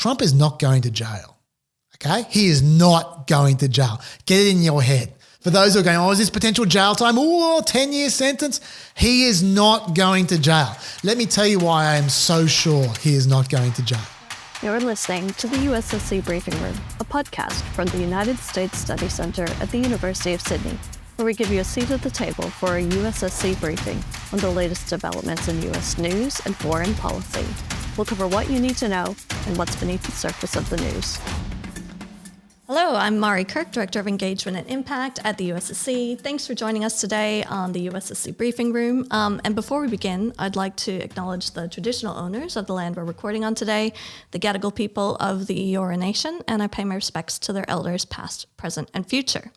Trump is not going to jail, okay? He is not going to jail. Get it in your head. For those who are going, is this potential jail time? 10-year sentence? He is not going to jail. Let me tell you why I am so sure he is not going to jail. You're listening to the USSC Briefing Room, a podcast from the United States Study Center at the University of Sydney, where we give you a seat at the table for a USSC briefing on the latest developments in US news and foreign policy. We'll cover what you need to know and what's beneath the surface of the news. Hello, I'm Mari Kirk, Director of Engagement and Impact at the USSC. Thanks for joining us today on the USSC Briefing Room. And before we begin, I'd like to acknowledge the traditional owners of the land we're recording on today, the Gadigal people of the Eora Nation, and I pay my respects to their elders past, present, and future.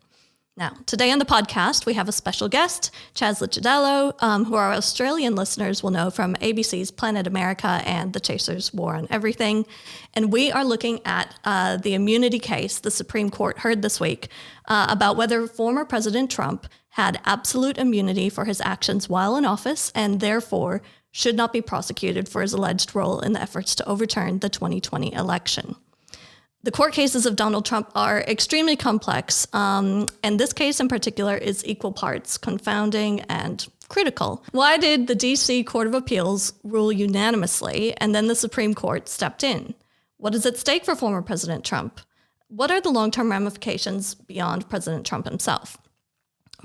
Now, today on the podcast, we have a special guest, Chas Licciardello, who our Australian listeners will know from ABC's Planet America and The Chaser's War on Everything. And we are looking at the immunity case the Supreme Court heard this week about whether former President Trump had absolute immunity for his actions while in office and therefore should not be prosecuted for his alleged role in the efforts to overturn the 2020 election. The court cases of Donald Trump are extremely complex, and this case in particular is equal parts confounding and critical. Why did the D.C. Court of Appeals rule unanimously, and then the Supreme Court stepped in? What is at stake for former President Trump? What are the long-term ramifications beyond President Trump himself?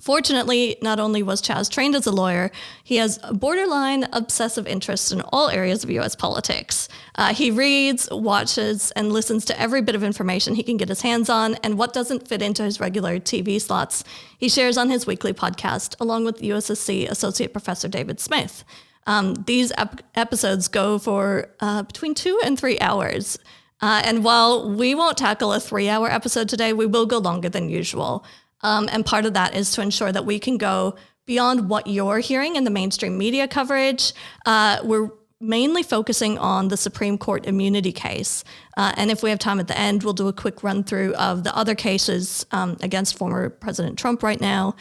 Fortunately, not only was Chas trained as a lawyer, he has a borderline obsessive interest in all areas of U.S. politics. He reads, watches, and listens to every bit of information he can get his hands on, and what doesn't fit into his regular TV slots, he shares on his weekly podcast, along with USSC Associate Professor David Smith. These episodes go for between 2 and 3 hours. And while we won't tackle a 3-hour episode today, we will go longer than usual. And part of that is to ensure that we can go beyond what you're hearing in the mainstream media coverage. We're mainly focusing on the Supreme Court immunity case. And if we have time at the end, we'll do a quick run through of the other cases against former President Trump right now.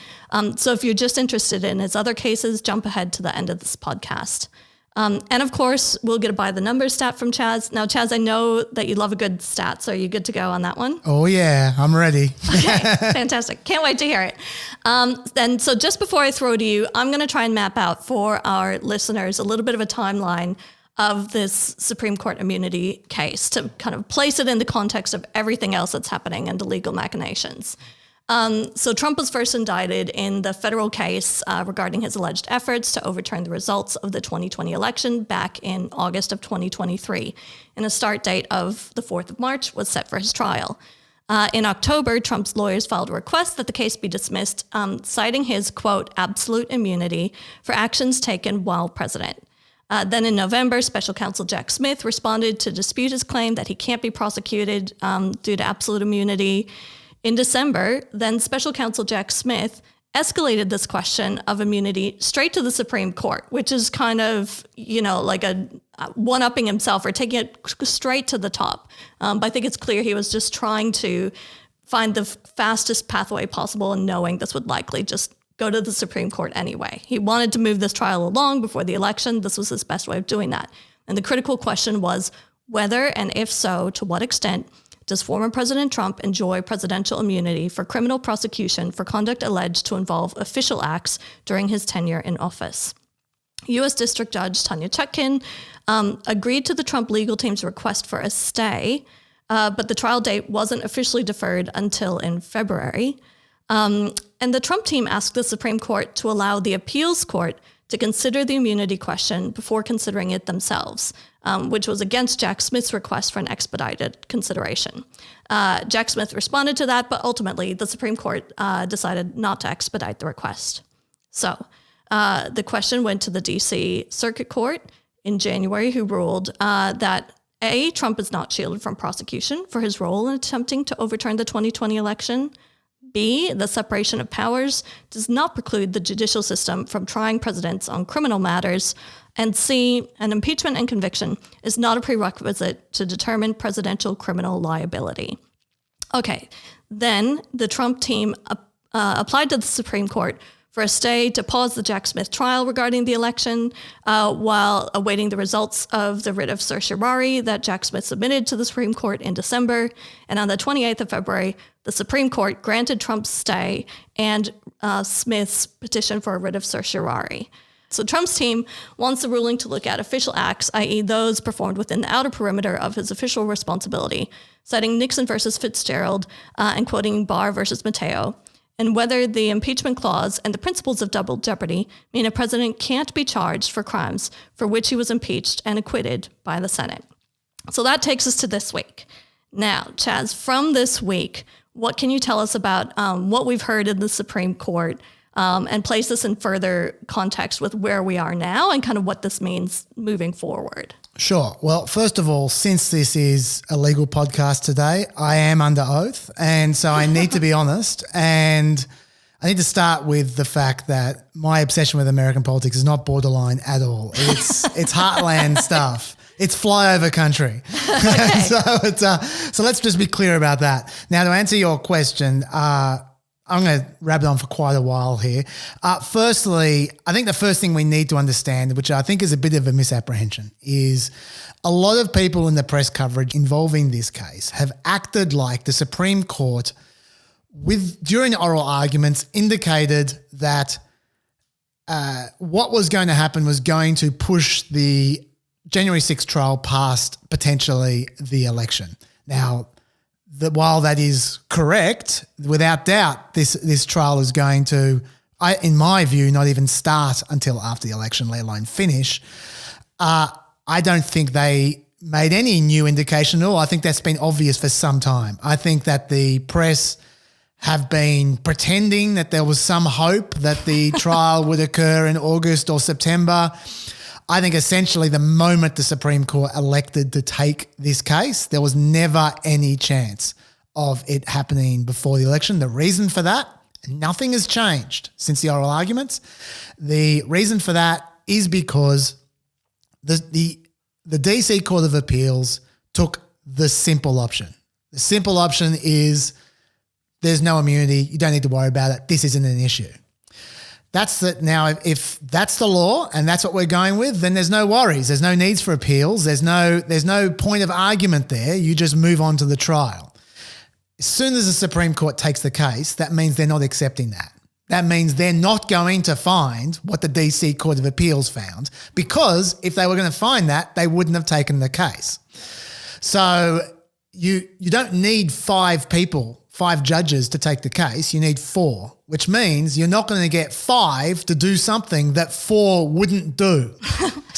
So if you're just interested in his other cases, jump ahead to the end of this podcast. And of course, we'll get a by the numbers stat from Chas. Now, Chas, I know that you love a good stat, so are you good to go on that one? Oh, yeah, I'm ready. Okay, fantastic. Can't wait to hear it. And so just before I throw to you, I'm going to try and map out for our listeners a little bit of a timeline of this Supreme Court immunity case to kind of place it in the context of everything else that's happening and the legal machinations. So Trump was first indicted in the federal case regarding his alleged efforts to overturn the results of the 2020 election back in August of 2023. And a start date of the 4th of March was set for his trial. In October, Trump's lawyers filed a request that the case be dismissed, citing his, quote, absolute immunity for actions taken while president. Then in November, Special Counsel Jack Smith responded to dispute his claim that he can't be prosecuted due to absolute immunity. In December, then Special Counsel Jack Smith escalated this question of immunity straight to the Supreme Court, which is kind of, like a one-upping himself or taking it straight to the top. But I think it's clear he was just trying to find the fastest pathway possible and knowing this would likely just go to the Supreme Court anyway. He wanted to move this trial along before the election. This was his best way of doing that. And the critical question was whether, and if so, to what extent, does former President Trump enjoy presidential immunity for criminal prosecution for conduct alleged to involve official acts during his tenure in office? U.S. District Judge Tanya Chutkin agreed to the Trump legal team's request for a stay, but the trial date wasn't officially deferred until in February. And the Trump team asked the Supreme Court to allow the appeals court to consider the immunity question before considering it themselves, which was against Jack Smith's request for an expedited consideration. Jack Smith responded to that, but ultimately the Supreme Court decided not to expedite the request. So the question went to the D.C. Circuit Court in January, who ruled that A, Trump is not shielded from prosecution for his role in attempting to overturn the 2020 election. B, the separation of powers does not preclude the judicial system from trying presidents on criminal matters. And C, an impeachment and conviction is not a prerequisite to determine presidential criminal liability. Okay, then the Trump team applied to the Supreme Court for a stay to pause the Jack Smith trial regarding the election while awaiting the results of the writ of certiorari that Jack Smith submitted to the Supreme Court in December. And on the 28th of February, the Supreme Court granted Trump's stay and Smith's petition for a writ of certiorari. So Trump's team wants the ruling to look at official acts, i.e. those performed within the outer perimeter of his official responsibility, citing Nixon versus Fitzgerald and quoting Barr versus Mateo, and whether the impeachment clause and the principles of double jeopardy mean a president can't be charged for crimes for which he was impeached and acquitted by the Senate. So that takes us to this week. Now, Chas, from this week, what can you tell us about what we've heard in the Supreme Court and place this in further context with where we are now and kind of what this means moving forward? Sure. Well, first of all, since this is a legal podcast today, I am under oath. And so I need to be honest. And I need to start with the fact that my obsession with American politics is not borderline at all. It's heartland stuff. It's flyover country. So let's just be clear about that. Now, to answer your question, I'm going to rabbit on for quite a while here. Firstly, I think the first thing we need to understand, which I think is a bit of a misapprehension, is a lot of people in the press coverage involving this case have acted like the Supreme Court, during oral arguments, indicated that what was going to happen was going to push the January 6th trial past potentially the election. Now, while that is correct, without doubt, this trial is going to, in my view, not even start until after the election, let alone finish. I don't think they made any new indication at all. I think that's been obvious for some time. I think that the press have been pretending that there was some hope that the trial would occur in August or September. I think essentially the moment the Supreme Court elected to take this case, there was never any chance of it happening before the election. The reason for that, nothing has changed since the oral arguments. The reason for that is because the DC Court of Appeals took the simple option. The simple option is there's no immunity. You don't need to worry about it. This isn't an issue. Now, if that's the law and that's what we're going with, then there's no worries. There's no needs for appeals. There's no point of argument there. You just move on to the trial. As soon as the Supreme Court takes the case, that means they're not accepting that. That means they're not going to find what the DC Court of Appeals found, because if they were going to find that, they wouldn't have taken the case. So you don't need 5 judges to take the case. You need 4, which means you're not going to get 5 to do something that 4 wouldn't do.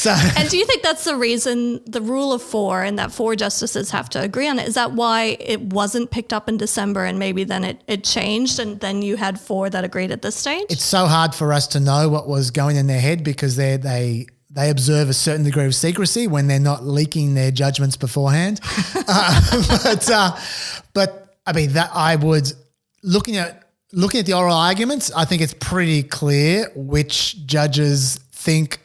And do you think that's the reason, the rule of 4, and that 4 justices have to agree on it? Is that why it wasn't picked up in December and maybe then it changed and then you had 4 that agreed at this stage? It's so hard for us to know what was going in their head because they observe a certain degree of secrecy when they're not leaking their judgments beforehand. But I mean, that I would, looking at the oral arguments, I think it's pretty clear which judges think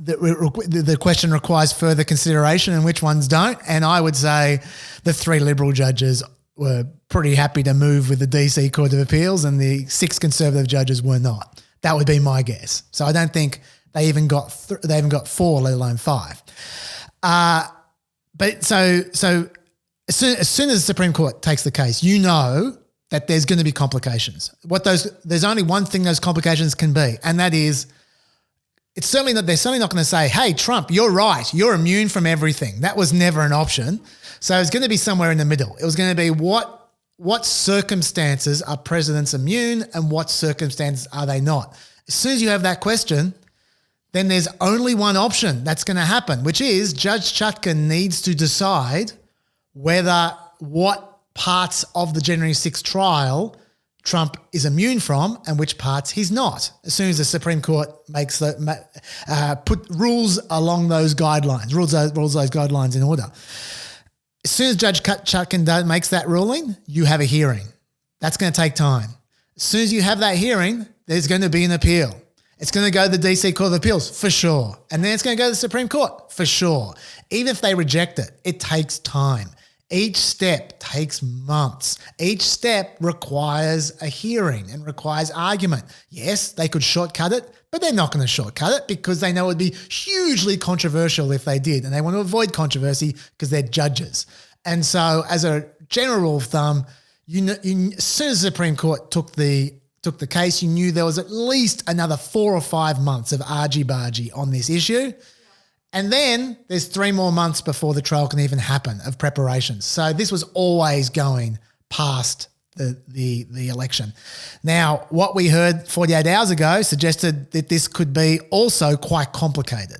that the question requires further consideration and which ones don't. And I would say the 3 Liberal judges were pretty happy to move with the DC Court of Appeals and the 6 Conservative judges were not. That would be my guess. So I don't think they even got 4, let alone 5. But so as soon as the Supreme Court takes the case, you know that there's going to be complications. There's only one thing those complications can be, and that is they're certainly not going to say, hey, Trump, you're right, you're immune from everything. That was never an option. So it's going to be somewhere in the middle. It was going to be what circumstances are presidents immune and what circumstances are they not? As soon as you have that question, then there's only one option that's going to happen, which is Judge Chutkan needs to decide what parts of the January 6th trial Trump is immune from and which parts he's not. As soon as the Supreme Court makes put rules along those guidelines, rules those guidelines in order. As soon as Judge Chutkan makes that ruling, you have a hearing. That's going to take time. As soon as you have that hearing, there's going to be an appeal. It's going to go to the DC Court of Appeals for sure. And then it's going to go to the Supreme Court for sure. Even if they reject it, it takes time. Each step takes months. Each step requires a hearing and requires argument. Yes, they could shortcut it, but they're not going to shortcut it because they know it would be hugely controversial if they did, and they want to avoid controversy because they're judges. And so as a general rule of thumb, as soon as the Supreme Court took the case, you knew there was at least another 4 or 5 months of argy-bargy on this issue. And then there's 3 more months before the trial can even happen of preparations. So this was always going past the election. Now, what we heard 48 hours ago suggested that this could be also quite complicated.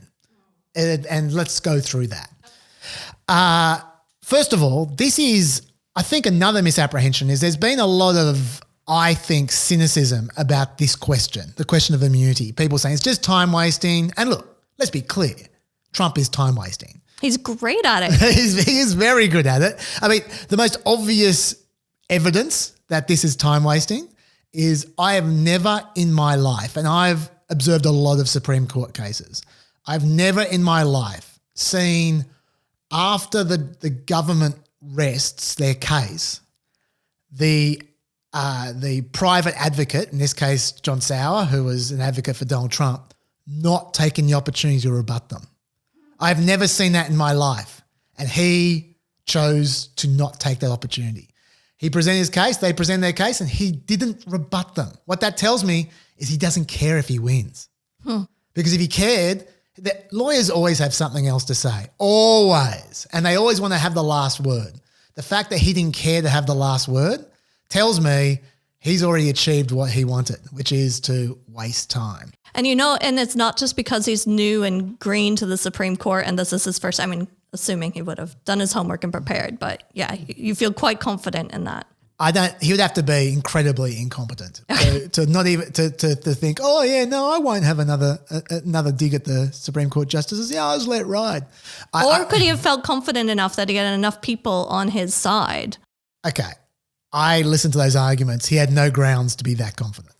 And let's go through that. First of all, this is, I think, another misapprehension is there's been a lot of, I think, cynicism about this question, the question of immunity. People saying it's just time wasting. And look, let's be clear. Trump is time wasting. He's great at it. He is very good at it. I mean, the most obvious evidence that this is time wasting is I have never in my life, and I've observed a lot of Supreme Court cases, I've never in my life seen after the government rests their case, the private advocate, in this case John Sauer, who was an advocate for Donald Trump, not taking the opportunity to rebut them. I've never seen that in my life, and he chose to not take that opportunity. He presented his case, they presented their case, and he didn't rebut them. What that tells me is he doesn't care if he wins. Because if he cared, lawyers always have something else to say, always, and they always want to have the last word. The fact that he didn't care to have the last word tells me he's already achieved what he wanted, which is to waste time. And and it's not just because he's new and green to the Supreme Court and this is his first, assuming he would have done his homework and prepared, but yeah, you feel quite confident in that. He would have to be incredibly incompetent to not even to think, oh yeah, no, I won't have another dig at the Supreme Court justices. Yeah, I'll just let it ride. Or could he have felt confident enough that he had enough people on his side? Okay. I listened to those arguments. He had no grounds to be that confident.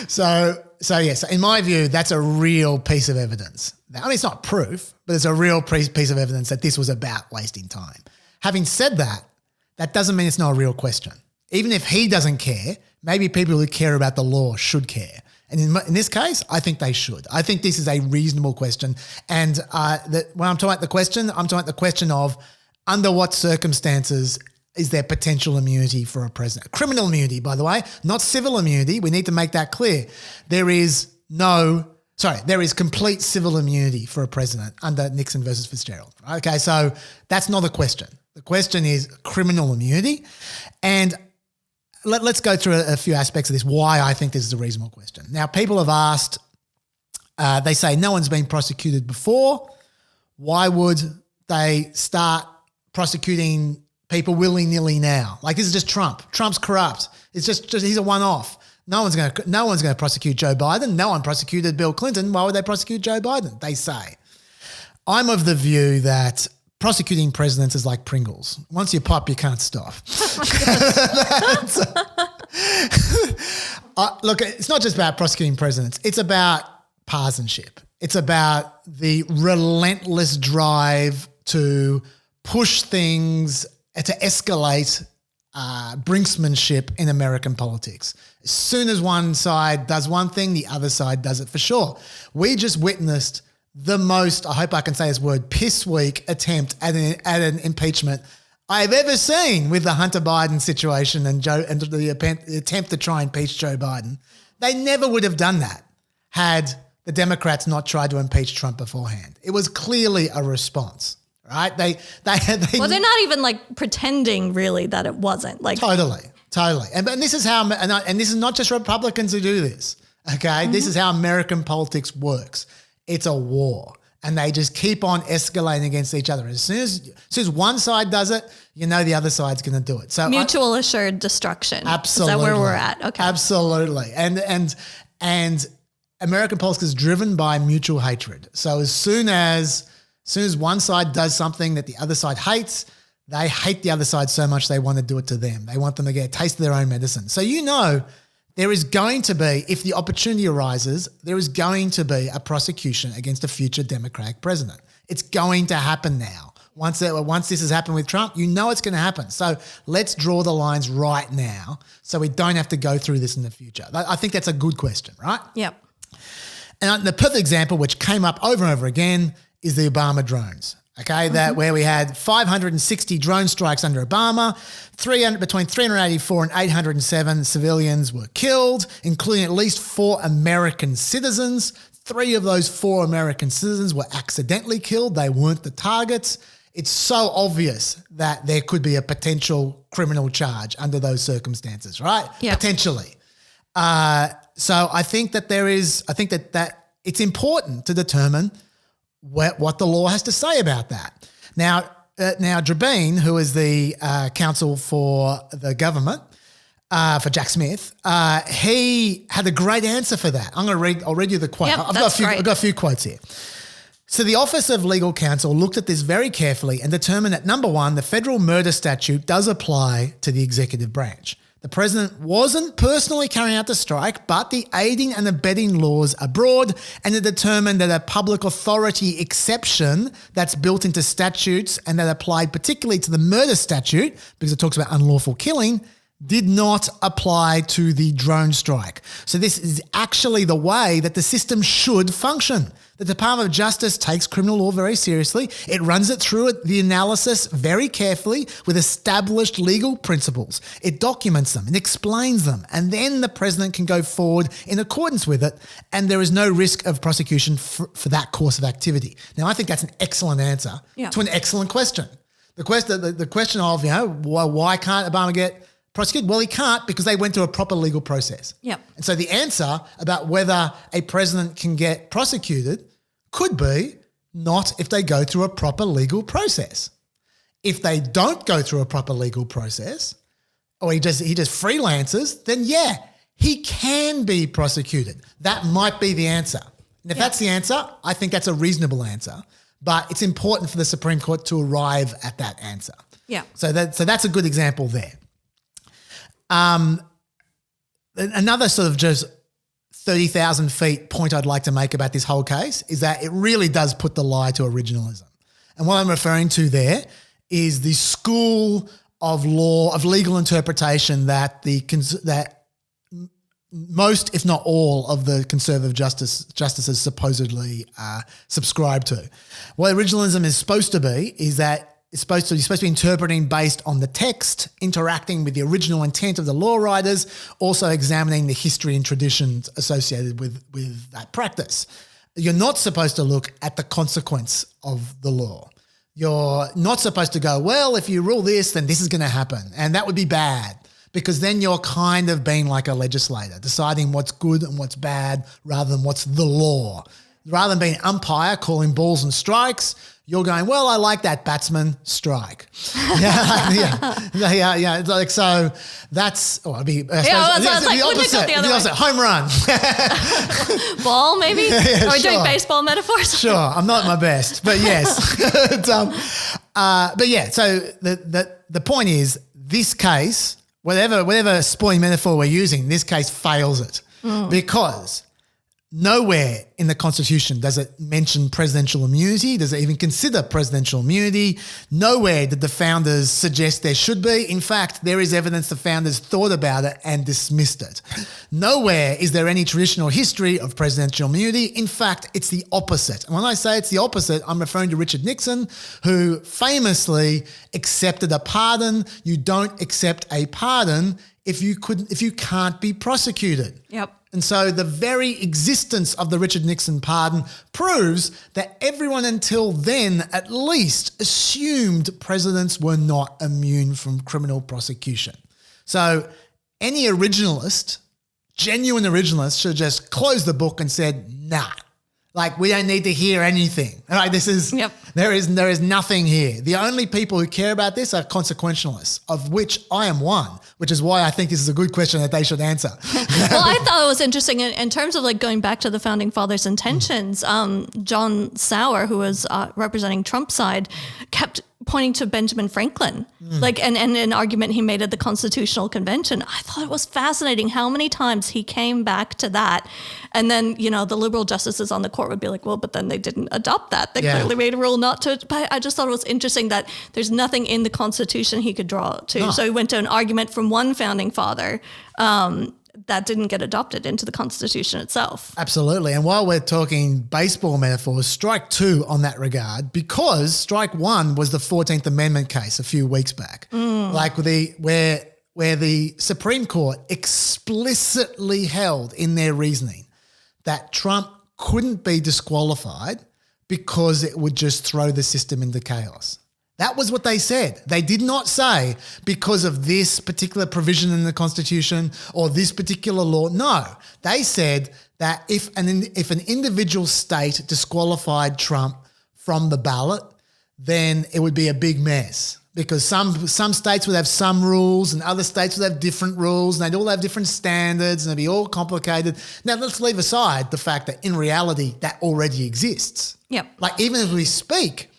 So in my view, that's a real piece of evidence. It's not proof, but it's a real piece of evidence that this was about wasting time. Having said that, that doesn't mean it's not a real question. Even if he doesn't care, maybe people who care about the law should care. And in this case, I think they should. I think this is a reasonable question. And when I'm talking about the question, I'm talking about the question of under what circumstances is there potential immunity for a president? Criminal immunity, by the way, not civil immunity. We need to make that clear. There is complete civil immunity for a president under Nixon versus Fitzgerald. Okay, so that's not a question. The question is criminal immunity. And let's go through a few aspects of this, why I think this is a reasonable question. Now, people have asked, they say no one's been prosecuted before. Why would they start prosecuting people willy-nilly now? Like, this is just Trump. Trump's corrupt. It's just he's a one-off. No one's going to prosecute Joe Biden. No one prosecuted Bill Clinton. Why would they prosecute Joe Biden? They say. I'm of the view that prosecuting presidents is like Pringles. Once you pop, you can't stop. Look, it's not just about prosecuting presidents. It's about partisanship. It's about the relentless drive to push things, to escalate brinksmanship in American politics. As soon as one side does one thing, the other side does it for sure. We just witnessed the most, I hope I can say this word, piss weak attempt at an impeachment I've ever seen with the Hunter Biden situation and the attempt to try and impeach Joe Biden. They never would have done that had the Democrats not tried to impeach Trump beforehand. It was clearly a response. Right? They're not even like pretending really that it wasn't like totally. And this is how, and this is not just Republicans who do this. Okay, This is how American politics works. It's a war, and they just keep on escalating against each other. As soon as one side does it, the other side's going to do it. So mutual assured destruction. Absolutely, is that where we're at? Okay, absolutely, and American politics is driven by mutual hatred. So as soon as one side does something that the other side hates, they hate the other side so much they want to do it to them. They want them to get a taste of their own medicine. So there is going to be, if the opportunity arises, there is going to be a prosecution against a future Democratic president. It's going to happen now. Once this has happened with Trump, you know it's going to happen. So let's draw the lines right now so we don't have to go through this in the future. I think that's a good question, right? Yep. And the perfect example, which came up over and over again, is the Obama drones. Okay, that where we had 560 drone strikes under Obama, between 384 and 807 civilians were killed, including at least 4 American citizens. 3 of those 4 American citizens were accidentally killed. They weren't the targets. It's so obvious that there could be a potential criminal charge under those circumstances, right? Yep. Potentially. So I think that that it's important to determine what the law has to say about that. Now Drabine, who is the counsel for the government, for Jack Smith, he had a great answer for that. I'll read you the quote. Yep, I've got a few quotes here. So the Office of Legal Counsel looked at this very carefully and determined that, number one, the federal murder statute does apply to the executive branch. The president wasn't personally carrying out the strike, but the aiding and abetting laws are broad, and it determined that a public authority exception that's built into statutes and that applied particularly to the murder statute, because it talks about unlawful killing, did not apply to the drone strike. So this is actually the way that the system should function. The Department of Justice takes criminal law very seriously. It runs it through the analysis very carefully with established legal principles. It documents them and explains them, and then the president can go forward in accordance with it, and there is no risk of prosecution for that course of activity. Now, I think that's an excellent answer to an excellent question. The question of, why can't Obama get prosecuted? Well, he can't because they went through a proper legal process. Yep. And so the answer about whether a president can get prosecuted could be not if they go through a proper legal process. If they don't go through a proper legal process, or he just freelances, then he can be prosecuted. That might be the answer. And if that's the answer, I think that's a reasonable answer. But it's important for the Supreme Court to arrive at that answer. Yeah. So that's a good example there. Another sort of just 30,000 feet point I'd like to make about this whole case is that it really does put the lie to originalism. And what I'm referring to there is the school of law, of legal interpretation that most, if not all, of the conservative justices supposedly subscribe to. What originalism is supposed to be is that you're supposed to be interpreting based on the text, interacting with the original intent of the law writers, also examining the history and traditions associated with that practice. You're not supposed to look at the consequence of the law. You're not supposed to go, well, if you rule this, then this is going to happen, and that would be bad, because then you're kind of being like a legislator, deciding what's good and what's bad rather than what's the law. Rather than being umpire calling balls and strikes, you're going, well, I like that batsman, strike. Yeah. It's like, so that's, it'd be, the opposite, home run. Ball, maybe? Are we doing baseball metaphors? Sure, I'm not my best, but yes. So the point is, this case, whatever sporting metaphor we're using, this case fails it because nowhere in the Constitution does it mention presidential immunity. Does it even consider presidential immunity? Nowhere did the founders suggest there should be. In fact, there is evidence the founders thought about it and dismissed it. Nowhere is there any traditional history of presidential immunity. In fact, it's the opposite. And when I say it's the opposite, I'm referring to Richard Nixon, who famously accepted a pardon. You don't accept a pardon if you can't be prosecuted. Yep. And so the very existence of the Richard Nixon pardon proves that everyone until then at least assumed presidents were not immune from criminal prosecution. So any originalist, genuine originalist, should have just closed the book and said, nah, like we don't need to hear anything. All right, there is nothing here. The only people who care about this are consequentialists, of which I am one, which is why I think this is a good question that they should answer. Well, I thought it was interesting in terms of like going back to the founding fathers' intentions. John Sauer, who was representing Trump's side, kept pointing to Benjamin Franklin, and an argument he made at the Constitutional Convention. I thought it was fascinating how many times he came back to that. And then, the liberal justices on the court would be like, well, but then they didn't adopt that. They clearly made a rule not to. But I just thought it was interesting that there's nothing in the Constitution he could draw to. No. So he went to an argument from one founding father that didn't get adopted into the Constitution itself. Absolutely. And while we're talking baseball metaphors, strike two on that regard, because strike one was the 14th Amendment case a few weeks back, where the Supreme Court explicitly held in their reasoning that Trump couldn't be disqualified because it would just throw the system into chaos. That was what they said. They did not say because of this particular provision in the Constitution or this particular law. No, they said that if an individual state disqualified Trump from the ballot, then it would be a big mess, because some states would have some rules and other states would have different rules, and they'd all have different standards and it'd be all complicated. Now, let's leave aside the fact that in reality that already exists. Yep. Like, even as we speak,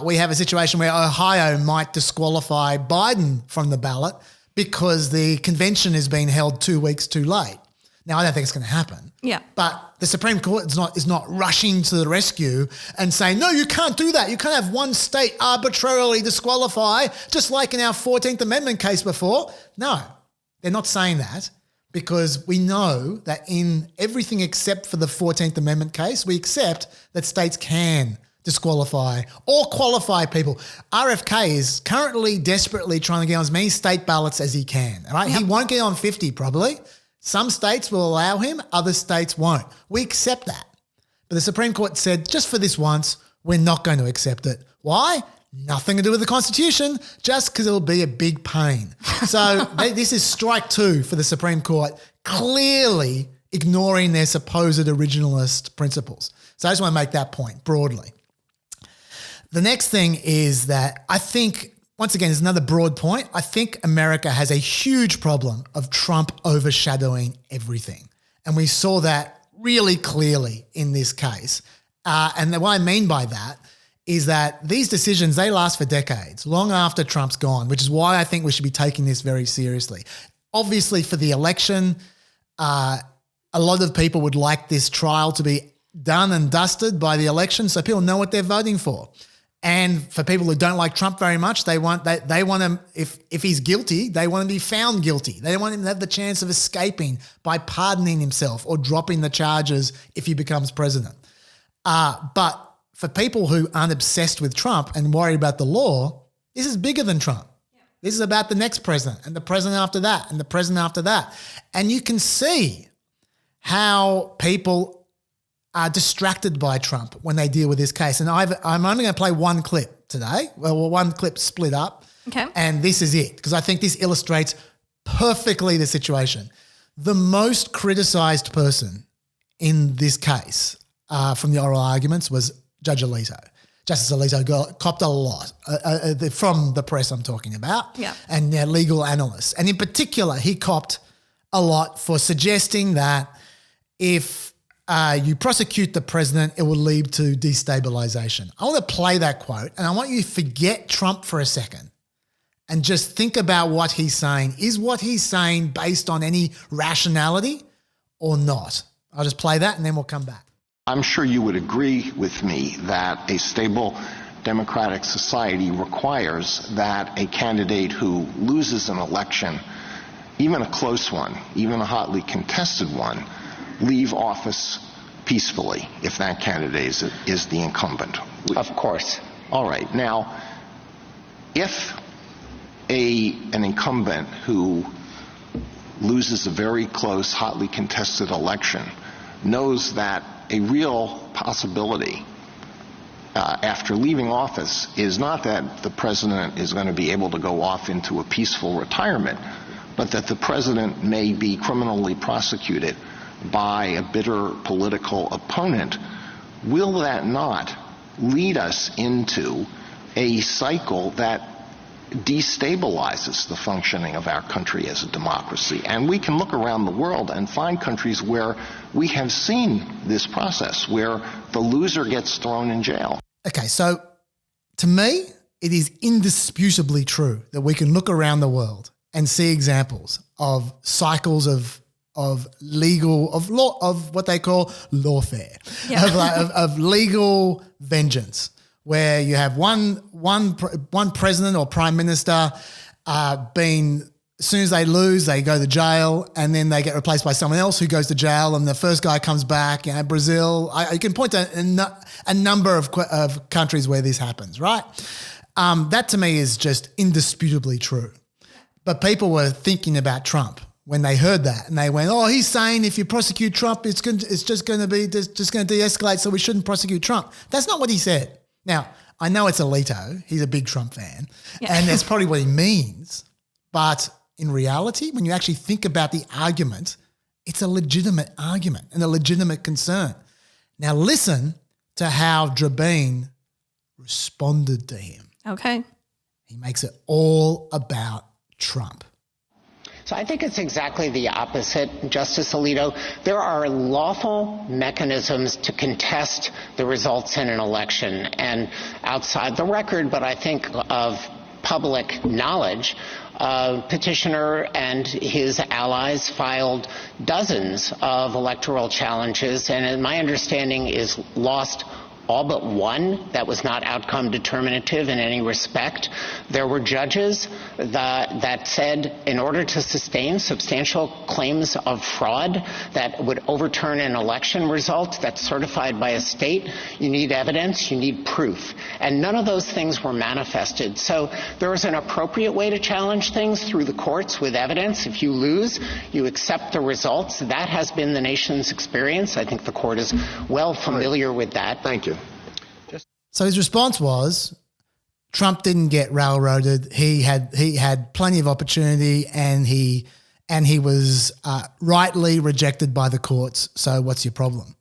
we have a situation where Ohio might disqualify Biden from the ballot because the convention has been held 2 weeks too late. Now, I don't think it's going to happen. Yeah. But the Supreme Court is not rushing to the rescue and saying, no, you can't do that. You can't have one state arbitrarily disqualify, just like in our 14th Amendment case before. No, they're not saying that, because we know that in everything except for the 14th Amendment case, we accept that states can disqualify or qualify people. RFK is currently desperately trying to get on as many state ballots as he can. All right, He won't get on 50 probably. Some states will allow him, other states won't. We accept that. But the Supreme Court said, just for this once, we're not going to accept it. Why? Nothing to do with the Constitution, just because it'll be a big pain. So this is strike two for the Supreme Court, clearly ignoring their supposed originalist principles. So I just want to make that point broadly. The next thing is that I think, once again, there's another broad point. I think America has a huge problem of Trump overshadowing everything. And we saw that really clearly in this case. And what I mean by that is that these decisions, they last for decades, long after Trump's gone, which is why I think we should be taking this very seriously. Obviously, for the election, a lot of people would like this trial to be done and dusted by the election so people know what they're voting for. And for people who don't like Trump very much, they want him, if he's guilty, they want him to be found guilty. They don't want him to have the chance of escaping by pardoning himself or dropping the charges if he becomes president. But for people who aren't obsessed with Trump and worry about the law, this is bigger than Trump. Yeah. This is about the next president and the president after that and the president after that. And you can see how people are distracted by Trump when they deal with this case. And I'm only going to play one clip today. Well, one clip split up. Okay. And this is it, because I think this illustrates perfectly the situation. The most criticized person in this case from the oral arguments was Judge Alito. Justice Alito copped a lot from the press I'm talking about, and legal analysts. And in particular, he copped a lot for suggesting that if you prosecute the president, it will lead to destabilization. I want to play that quote, and I want you to forget Trump for a second and just think about what he's saying. Is what he's saying based on any rationality or not? I'll just play that and then we'll come back. I'm sure you would agree with me that a stable democratic society requires that a candidate who loses an election, even a close one, even a hotly contested one, leave office peacefully if that candidate is the incumbent. Of course. All right. Now, if an incumbent who loses a very close, hotly contested election knows that a real possibility after leaving office is not that the president is going to be able to go off into a peaceful retirement, but that the president may be criminally prosecuted by a bitter political opponent, will that not lead us into a cycle that destabilizes the functioning of our country as a democracy? And we can look around the world and find countries where we have seen this process, where the loser gets thrown in jail. Okay, so to me, it is indisputably true that we can look around the world and see examples of cycles of legal, of law, of what they call lawfare, of legal vengeance, where you have one president or prime minister being, as soon as they lose, they go to jail, and then they get replaced by someone else who goes to jail, and the first guy comes back. You know, Brazil, you can point to a number of countries where this happens, right? That to me is just indisputably true. But people were thinking about Trump when they heard that, and they went, "Oh, he's saying if you prosecute Trump, it's just going to de-escalate, so we shouldn't prosecute Trump." That's not what he said. Now, I know it's Alito; he's a big Trump fan, and that's probably what he means. But in reality, when you actually think about the argument, it's a legitimate argument and a legitimate concern. Now, listen to how Drabin responded to him. Okay. He makes it all about Trump. So I think it's exactly the opposite, Justice Alito. There are lawful mechanisms to contest the results in an election. And outside the record, but I think of public knowledge, petitioner and his allies filed dozens of electoral challenges, and my understanding is lost all but one that was not outcome determinative in any respect. There were judges that said in order to sustain substantial claims of fraud that would overturn an election result that's certified by a state, you need evidence, you need proof. And none of those things were manifested. So there is an appropriate way to challenge things through the courts with evidence. If you lose, you accept the results. That has been the nation's experience. I think the court is well familiar with that. Thank you. So his response was, Trump didn't get railroaded. He had plenty of opportunity, and he was rightly rejected by the courts. So what's your problem?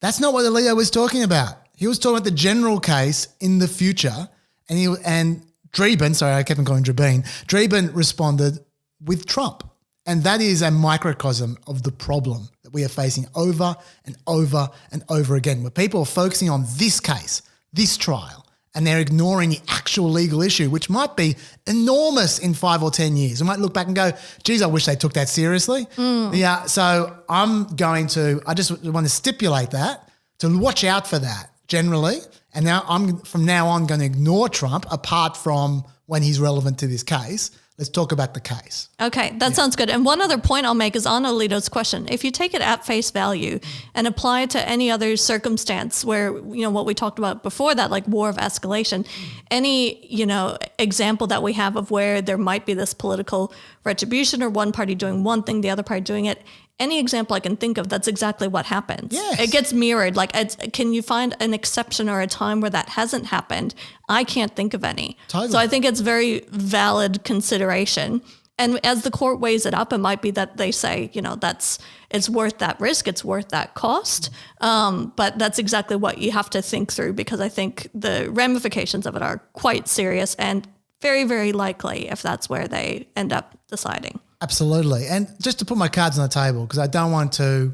That's not what Alito was talking about. He was talking about the general case in the future, and Drabin, sorry, I kept on calling Drabin. Drabin responded with Trump, and that is a microcosm of the problem that we are facing over and over and over again, where people are focusing on this case, this trial, and they're ignoring the actual legal issue, which might be enormous in 5 or 10 years. We might look back and go, geez, I wish they took that seriously. Yeah, so I just want to stipulate that, to watch out for that generally. And now from now on going to ignore Trump apart from when he's relevant to this case. Let's talk about the case. Okay, that sounds good. And one other point I'll make is on Alito's question. If you take it at face value and apply it to any other circumstance where, what we talked about before that, like war of escalation, any, example that we have of where there might be this political retribution or one party doing one thing, the other party doing it, any example I can think of, that's exactly what happens. Yes. It gets mirrored. Can you find an exception or a time where that hasn't happened? I can't think of any. Totally. So I think it's very valid consideration. And as the court weighs it up, it might be that they say, it's worth that risk, it's worth that cost. But that's exactly what you have to think through, because I think the ramifications of it are quite serious and very, very likely if that's where they end up deciding. Absolutely. And just to put my cards on the table, because I don't want to,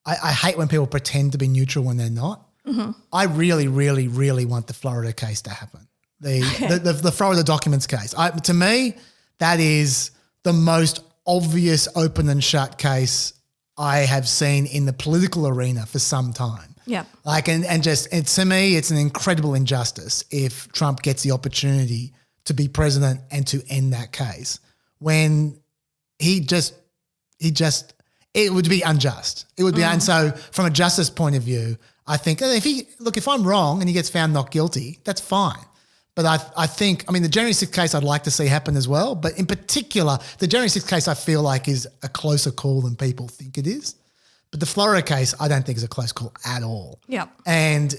I hate when people pretend to be neutral when they're not. Mm-hmm. I really, really, really want the Florida case to happen. The Florida documents case. To me, that is the most obvious open and shut case I have seen in the political arena for some time. Yeah. And to me, it's an incredible injustice if Trump gets the opportunity to be president and to end that case when it would be unjust. It would be, and so from a justice point of view, I think if I'm wrong and he gets found not guilty, that's fine. But I think the January 6th case I'd like to see happen as well. But in particular, the January 6th case I feel like is a closer call than people think it is. But the Florida case I don't think is a close call at all. Yeah. And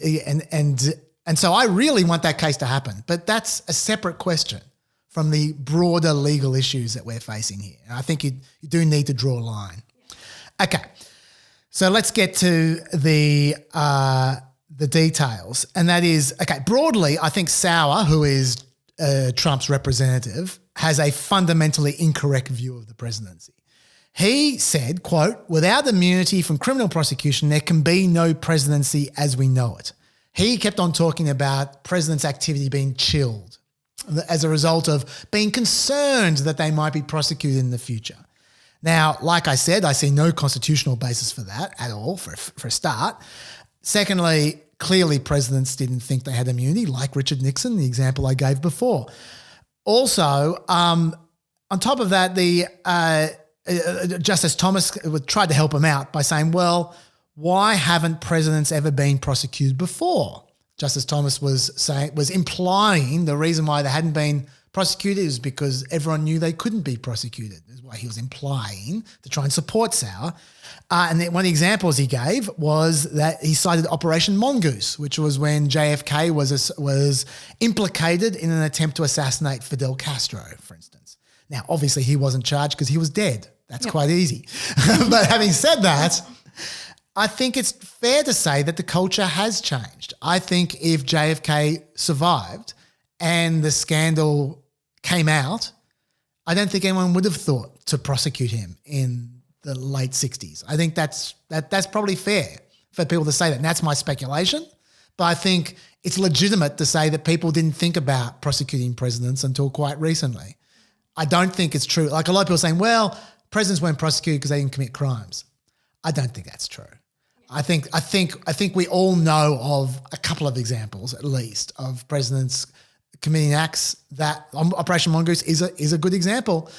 so I really want that case to happen. But that's a separate question from the broader legal issues that we're facing here. And I think you do need to draw a line. Okay, so let's get to the details. And that is, broadly, I think Sauer, who is Trump's representative, has a fundamentally incorrect view of the presidency. He said, quote, "Without immunity from criminal prosecution, there can be no presidency as we know it." He kept on talking about president's activity being chilled. as a result of being concerned that they might be prosecuted in the future. Now, like I said, I see no constitutional basis for that at all, for a start. Secondly, clearly presidents didn't think they had immunity, like Richard Nixon, the example I gave before. Also, on top of that, Justice Thomas tried to help him out by saying, well, why haven't presidents ever been prosecuted before? Justice Thomas was implying the reason why they hadn't been prosecuted is because everyone knew they couldn't be prosecuted. Is why he was implying to try and support Sauer. And then one of the examples he gave was that he cited Operation Mongoose, which was when JFK was implicated in an attempt to assassinate Fidel Castro, for instance. Now, obviously, he wasn't charged because he was dead. That's quite easy. But having said that, I think it's fair to say that the culture has changed. I think if JFK survived and the scandal came out, I don't think anyone would have thought to prosecute him in the late 60s. I think that's probably fair for people to say that. And that's my speculation. But I think it's legitimate to say that people didn't think about prosecuting presidents until quite recently. I don't think it's true. Like a lot of people saying, well, presidents weren't prosecuted because they didn't commit crimes. I don't think that's true. I think we all know of a couple of examples, at least, of presidents committing acts. That Operation Mongoose is a good example,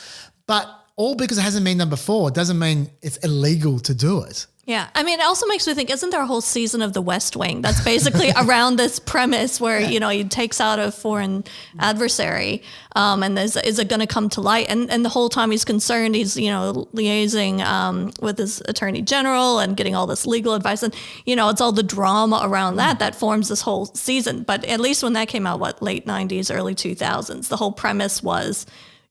but all because it hasn't been done before doesn't mean it's illegal to do it. Yeah. I mean, it also makes me think, isn't there a whole season of The West Wing that's basically around this premise where, he takes out a foreign adversary and is it going to come to light? And the whole time he's concerned, he's, liaising with his attorney general and getting all this legal advice. And, it's all the drama around that forms this whole season. But at least when that came out, late 90s, early 2000s, the whole premise was,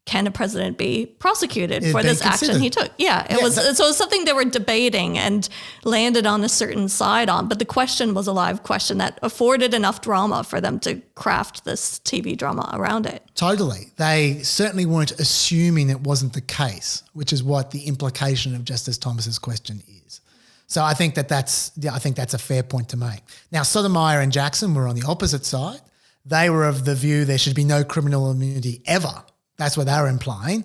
can a president be prosecuted for this action he took? Yeah, it was. So it was something they were debating and landed on a certain side on. But the question was a live question that afforded enough drama for them to craft this TV drama around it. Totally. They certainly weren't assuming it wasn't the case, which is what the implication of Justice Thomas's question is. So I think that's a fair point to make. Now, Sotomayor and Jackson were on the opposite side. They were of the view there should be no criminal immunity ever. That's what they were implying.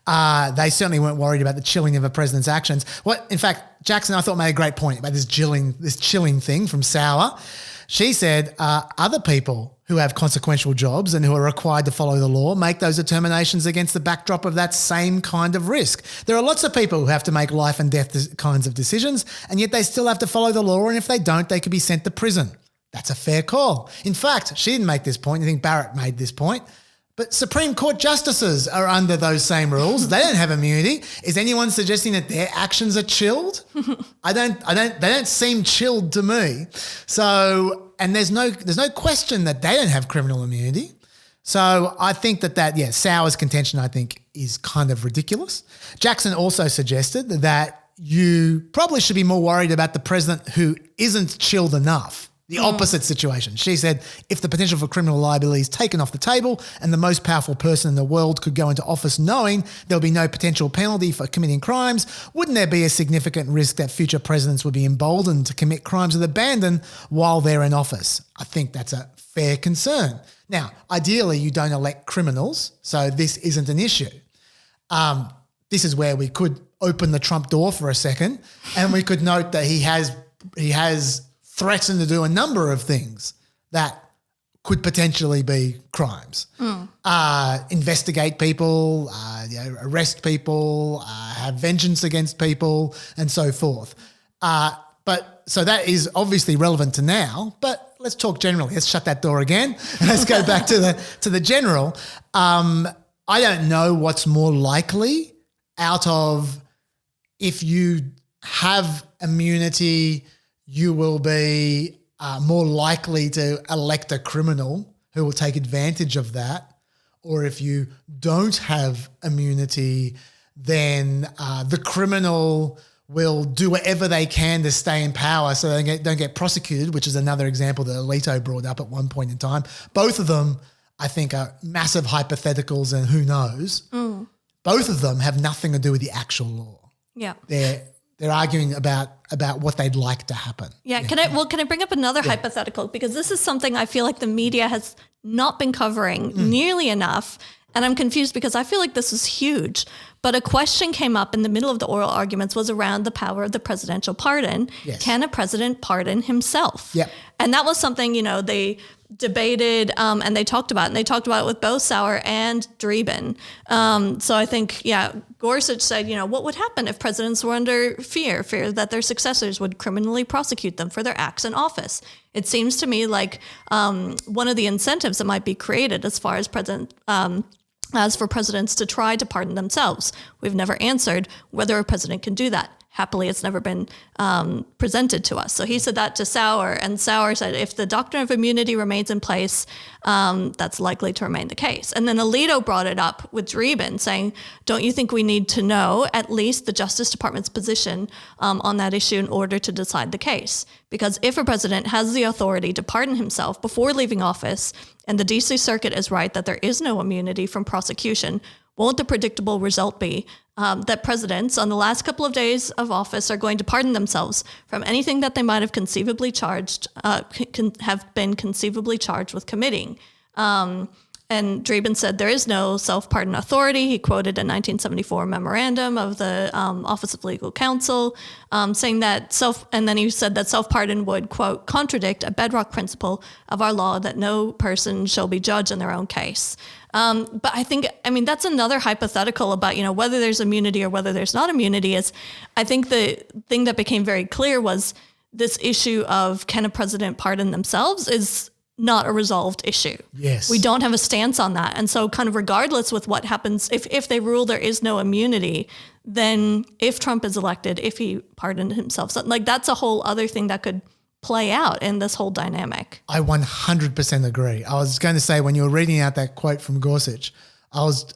They certainly weren't worried about the chilling of a president's actions. In fact, Jackson, I thought, made a great point about this chilling thing from Sauer. She said other people who have consequential jobs and who are required to follow the law make those determinations against the backdrop of that same kind of risk. There are lots of people who have to make life and death kinds of decisions, and yet they still have to follow the law, and if they don't, they could be sent to prison. That's a fair call. In fact, she didn't make this point. I think Barrett made this point. But Supreme Court justices are under those same rules. They don't have immunity. Is anyone suggesting that their actions are chilled? They don't seem chilled to me. So, and there's no question that they don't have criminal immunity. So I think that Sauer's contention, I think, is kind of ridiculous. Jackson also suggested that you probably should be more worried about the president who isn't chilled enough. The opposite situation. She said, if the potential for criminal liability is taken off the table and the most powerful person in the world could go into office knowing there'll be no potential penalty for committing crimes, wouldn't there be a significant risk that future presidents would be emboldened to commit crimes with abandon while they're in office? I think that's a fair concern. Now, ideally, you don't elect criminals, so this isn't an issue. This is where we could open the Trump door for a second, and we could note that he has threatened to do a number of things that could potentially be crimes. Investigate people, arrest people, have vengeance against people, and so forth. So that is obviously relevant to now, but let's talk generally. Let's shut that door again and let's go back to the general. I don't know what's more likely out of if you have immunity, you will be more likely to elect a criminal who will take advantage of that. Or if you don't have immunity, then the criminal will do whatever they can to stay in power so they don't get prosecuted, which is another example that Alito brought up at one point in time. Both of them, I think, are massive hypotheticals and who knows. Both of them have nothing to do with the actual law. Yeah. They're arguing about what they'd like to happen. Yeah. Can I bring up another hypothetical? Because this is something I feel like the media has not been covering nearly enough. And I'm confused because I feel like this is huge. But a question came up in the middle of the oral arguments was around the power of the presidential pardon. Yes. Can a president pardon himself? Yep. And that was something, they debated and they talked about. And they talked about it with both Sauer and Dreeben. So I think, Gorsuch said, what would happen if presidents were under fear that their successors would criminally prosecute them for their acts in office? It seems to me like one of the incentives that might be created as far as for presidents to try to pardon themselves. We've never answered whether a president can do that. Happily, it's never been presented to us. So he said that to Sauer, and Sauer said, if the doctrine of immunity remains in place, that's likely to remain the case. And then Alito brought it up with Dreeben, saying, don't you think we need to know at least the Justice Department's position on that issue in order to decide the case? Because if a president has the authority to pardon himself before leaving office, and the D.C. Circuit is right that there is no immunity from prosecution, won't the predictable result be that presidents on the last couple of days of office are going to pardon themselves from anything that they might have conceivably charged, have been conceivably charged with committing? And Dreeben said there is no self-pardon authority. He quoted a 1974 memorandum of the Office of Legal Counsel saying that and then he said that self-pardon would, quote, contradict a bedrock principle of our law that no person shall be judged in their own case. But that's another hypothetical about, whether there's immunity or whether there's not immunity is, I think the thing that became very clear was this issue of can a president pardon themselves is not a resolved issue. Yes. We don't have a stance on that. And so kind of regardless with what happens, if they rule there is no immunity, then if Trump is elected, if he pardoned himself, so, that's a whole other thing that could play out in this whole dynamic. I 100% agree. I was going to say when you were reading out that quote from Gorsuch, what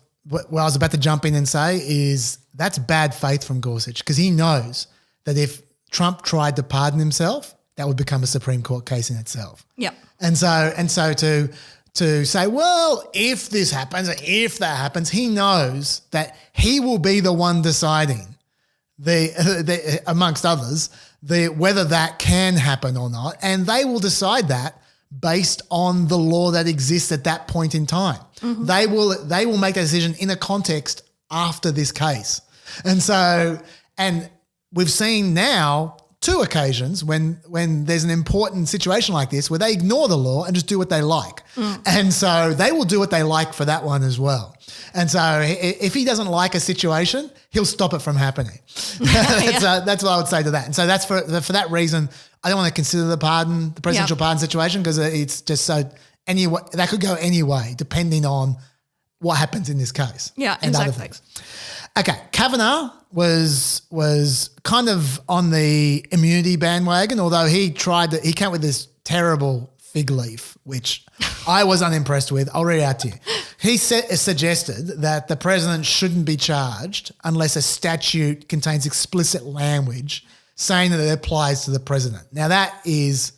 I was about to jump in and say is that's bad faith from Gorsuch because he knows that if Trump tried to pardon himself, that would become a Supreme Court case in itself. Yep. And so to say, well, if this happens, if that happens, he knows that he will be the one deciding the amongst others, whether that can happen or not, and they will decide that based on the law that exists at that point in time. Mm-hmm. They will make a decision in a context after this case. And we've seen now 2 occasions when there's an important situation like this where they ignore the law and just do what they like. And so they will do what they like for that one as well. And so if he doesn't like a situation, he'll stop it from happening. That's what I would say to that. And so that's for that reason, I don't want to consider the presidential pardon situation because it's just so that could go any way depending on what happens in this case. Yeah, and exactly. other things. Okay, Kavanaugh was kind of on the immunity bandwagon, although he came up with this terrible fig leaf, which I was unimpressed with. I'll read it out to you. He suggested that the president shouldn't be charged unless a statute contains explicit language saying that it applies to the president. Now, that is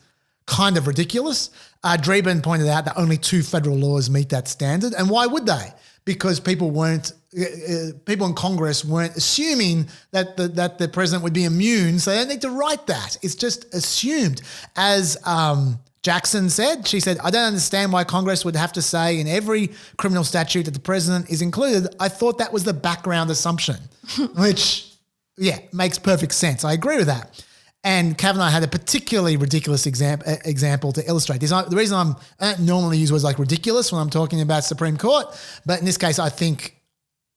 kind of ridiculous. Dreeben pointed out that only 2 federal laws meet that standard. And why would they? Because people in Congress weren't assuming that the president would be immune, so they don't need to write that. It's just assumed. As Jackson said, she said, I don't understand why Congress would have to say in every criminal statute that the president is included. I thought that was the background assumption, which, makes perfect sense. I agree with that. And Kavanaugh had a particularly ridiculous example to illustrate this. The reason I don't normally use words like ridiculous when I'm talking about Supreme Court, but in this case, I think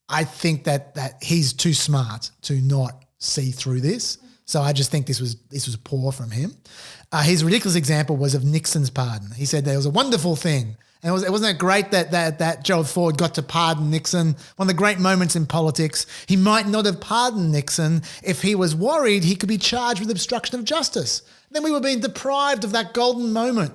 that he's too smart to not see through this. So I just think this was poor from him. His ridiculous example was of Nixon's pardon. He said there was a wonderful thing. And wasn't it great that Gerald Ford got to pardon Nixon? One of the great moments in politics. He might not have pardoned Nixon if he was worried he could be charged with obstruction of justice. Then we were being deprived of that golden moment.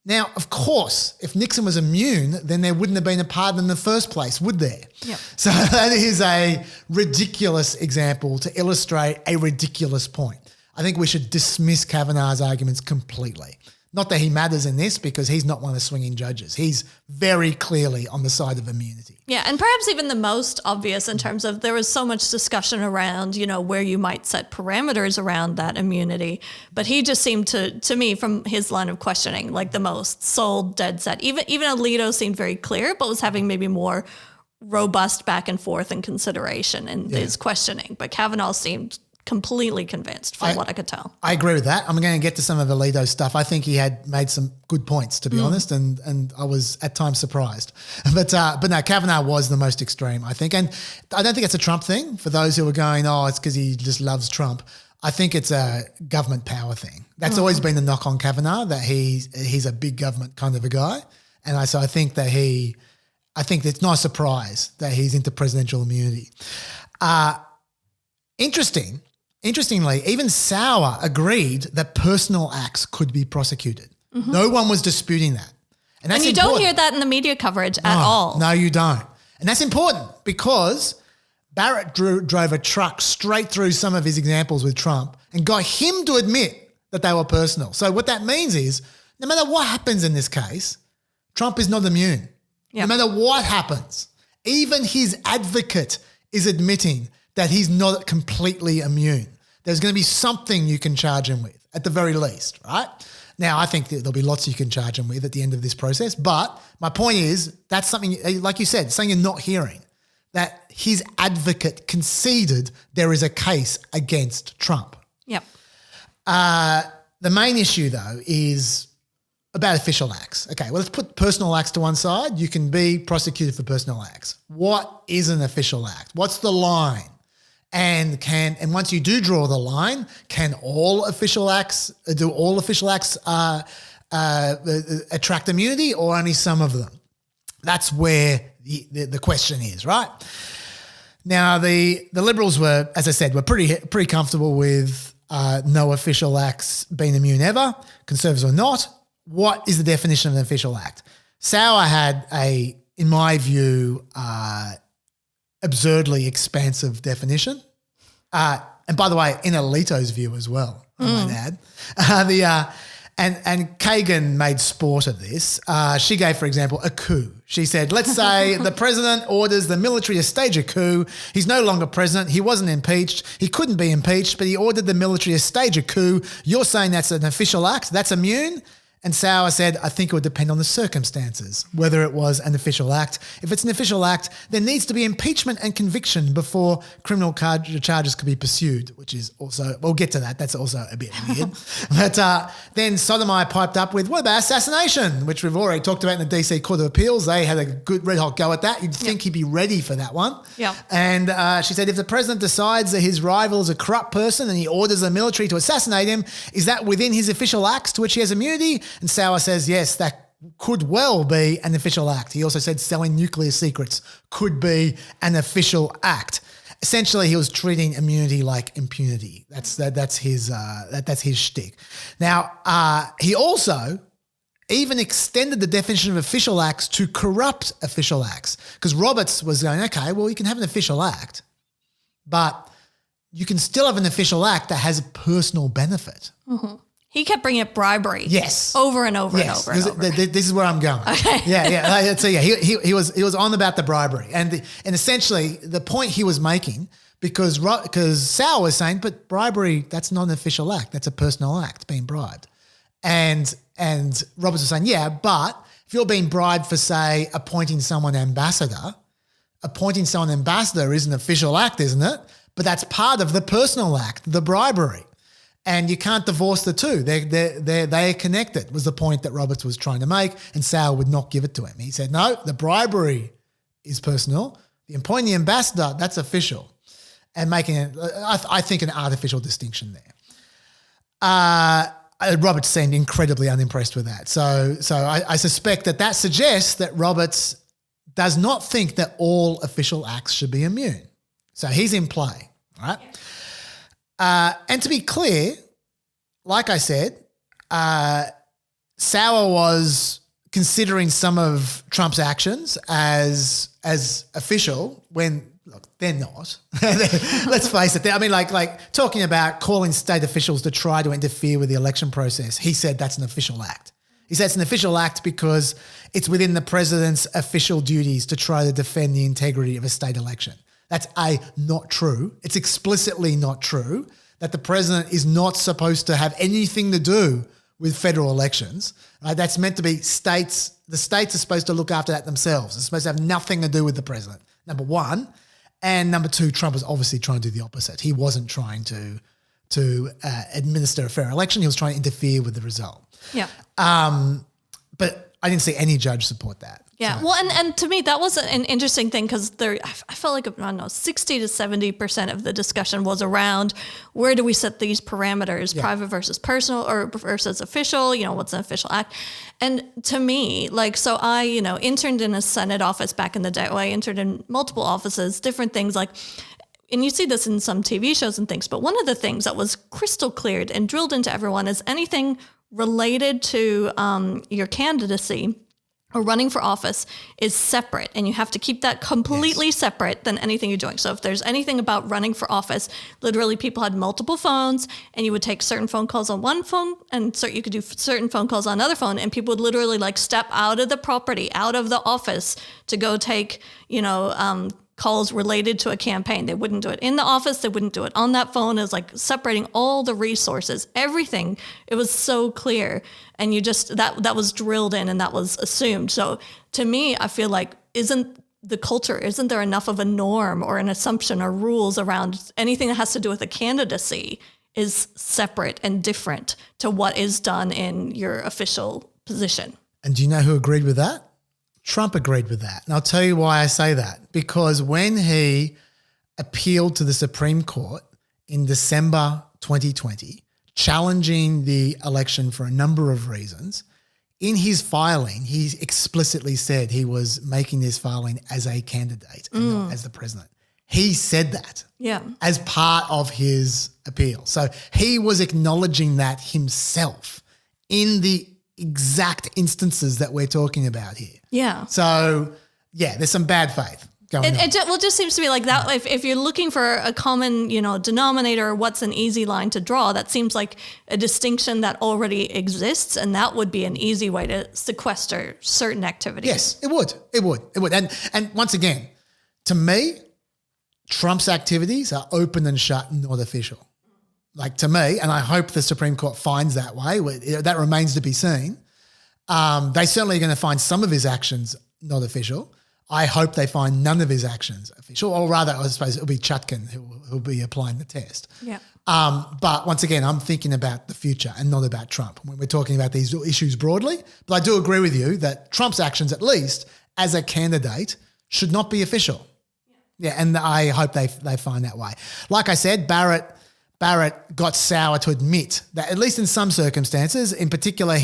Now, of course, if Nixon was immune, then there wouldn't have been a pardon in the first place, would there? Yep. So that is a ridiculous example to illustrate a ridiculous point. I think we should dismiss Kavanaugh's arguments completely. Not that he matters in this because he's not one of the swinging judges. He's very clearly on the side of immunity. Yeah, and perhaps even the most obvious in terms of there was so much discussion around, where you might set parameters around that immunity. But he just seemed to me, from his line of questioning, like the most sold, dead set. Even Alito seemed very clear, but was having maybe more robust back and forth and consideration in his questioning. But Kavanaugh seemed completely convinced from what I could tell. I agree with that. I'm going to get to some of Alito's stuff. I think he had made some good points, to be honest, and I was at times surprised. But no, Kavanaugh was the most extreme, I think. And I don't think it's a Trump thing for those who are going, it's because he just loves Trump. I think it's a government power thing. That's always been the knock on Kavanaugh, that he's a big government kind of a guy. And so I think that it's not a surprise that he's into presidential immunity. Interestingly, even Sauer agreed that personal acts could be prosecuted. No one was disputing that. And that's you important. don't hear that in the media coverage at all. No, you don't. And that's important because Barrett drove a truck straight through some of his examples with Trump and got him to admit that they were personal. So what that means is no matter what happens in this case, Trump is not immune. Yep. No matter what happens, even his advocate is admitting that he's not completely immune. There's going to be something you can charge him with, at the very least, right? Now, I think that there'll be lots you can charge him with at the end of this process. But my point is, that's something, like you said, something you're not hearing, that his advocate conceded there is a case against Trump. Yep. The main issue, though, is about official acts. Okay, well, let's put personal acts to one side. You can be prosecuted for personal acts. What is an official act? What's the line? And once you do draw the line, do all official acts attract immunity or only some of them? That's where the question is, right? Now, the Liberals were, as I said, pretty comfortable with no official acts being immune ever. Conservatives were not. What is the definition of an official act? Sauer had in my view, absurdly expansive definition. And by the way, in Alito's view as well, I might add. And Kagan made sport of this. She gave, for example, a coup. She said, let's say the president orders the military to stage a coup. He's no longer president. He wasn't impeached. He couldn't be impeached, but he ordered the military to stage a coup. You're saying that's an official act? That's immune? And Sauer said, I think it would depend on the circumstances, whether it was an official act. If it's an official act, there needs to be impeachment and conviction before criminal charges could be pursued, which is also, we'll get to that. That's also a bit weird. But then Sotomayor piped up with, what about assassination, which we've already talked about in the DC Court of Appeals. They had a good red hot go at that. You'd think he'd be ready for that one. Yeah. And she said, if the president decides that his rival is a corrupt person and he orders the military to assassinate him, is that within his official acts to which he has immunity? And Sauer says, yes, that could well be an official act. He also said selling nuclear secrets could be an official act. Essentially, he was treating immunity like impunity. That's his shtick. Now, he also even extended the definition of official acts to corrupt official acts, because Roberts was going, okay, well, you can have an official act, but you can still have an official act that has a personal benefit. Mm-hmm. He kept bringing up bribery. Yes. Over and over and over and over. This is where I'm going. Okay. Yeah. So he was on about the bribery. And essentially the point he was making, because Sauer was saying, but bribery, that's not an official act. That's a personal act, being bribed. And Roberts was saying, yeah, but if you're being bribed for, say, appointing someone ambassador is an official act, isn't it? But that's part of the personal act, the bribery. And you can't divorce the two. They are connected, was the point that Roberts was trying to make, and Sauer would not give it to him. He said, no, the bribery is personal. The appointing the ambassador, that's official. And making, I think, an artificial distinction there. Roberts seemed incredibly unimpressed with that. So I suspect that suggests that Roberts does not think that all official acts should be immune. So he's in play, right? And to be clear, like I said, Sauer was considering some of Trump's actions as official when, look, they're not. Let's face it. I mean, like talking about calling state officials to try to interfere with the election process. He said that's an official act. He said it's an official act because it's within the president's official duties to try to defend the integrity of a state election. That's not true. It's explicitly not true that the president is not supposed to have anything to do with federal elections. That's meant to be states. The states are supposed to look after that themselves. It's supposed to have nothing to do with the president, number one. And number two, Trump was obviously trying to do the opposite. He wasn't trying to administer a fair election. He was trying to interfere with the result. Yeah. But I didn't see any judge support that. Yeah. So. Well, and to me, that was an interesting thing because I felt like, I don't know, 60 to 70% of the discussion was around where do we set these parameters, private versus personal or versus official, what's an official act. And to me, so I, interned in a Senate office back in the day. Well, I interned in multiple offices, different things and you see this in some TV shows and things, but one of the things that was crystal cleared and drilled into everyone is anything related to your candidacy or running for office is separate, and you have to keep that completely separate than anything you're doing. So if there's anything about running for office, literally people had multiple phones and you would take certain phone calls on one phone and you could do certain phone calls on another phone, and people would literally step out of the property, out of the office to go take, calls related to a campaign. They wouldn't do it in the office. They wouldn't do it on that phone. It was separating all the resources, everything. It was so clear. And you just, that was drilled in and that was assumed. So to me, I feel like isn't there enough of a norm or an assumption or rules around anything that has to do with a candidacy is separate and different to what is done in your official position. And do you know who agreed with that? Trump agreed with that. And I'll tell you why I say that. Because when he appealed to the Supreme Court in December 2020, challenging the election for a number of reasons, in his filing, he explicitly said he was making this filing as a candidate and not as the president. He said that as part of his appeal. So he was acknowledging that himself in the exact instances that we're talking about here. Yeah. So, there's some bad faith going on. It just seems to be like that. If you're looking for a common, denominator, what's an easy line to draw, that seems like a distinction that already exists, and that would be an easy way to sequester certain activities. Yes, it would. It would. And once again, to me, Trump's activities are open and shut, not official. To me, and I hope the Supreme Court finds that way. That remains to be seen. They certainly are going to find some of his actions not official. I hope they find none of his actions official, or rather, I suppose it'll be Chutkan who'll be applying the test. Yeah. But once again, I'm thinking about the future and not about Trump when we're talking about these issues broadly. But I do agree with you that Trump's actions, at least as a candidate, should not be official. Yeah, and I hope they find that way. Like I said, Barrett got sour to admit that, at least in some circumstances, in particular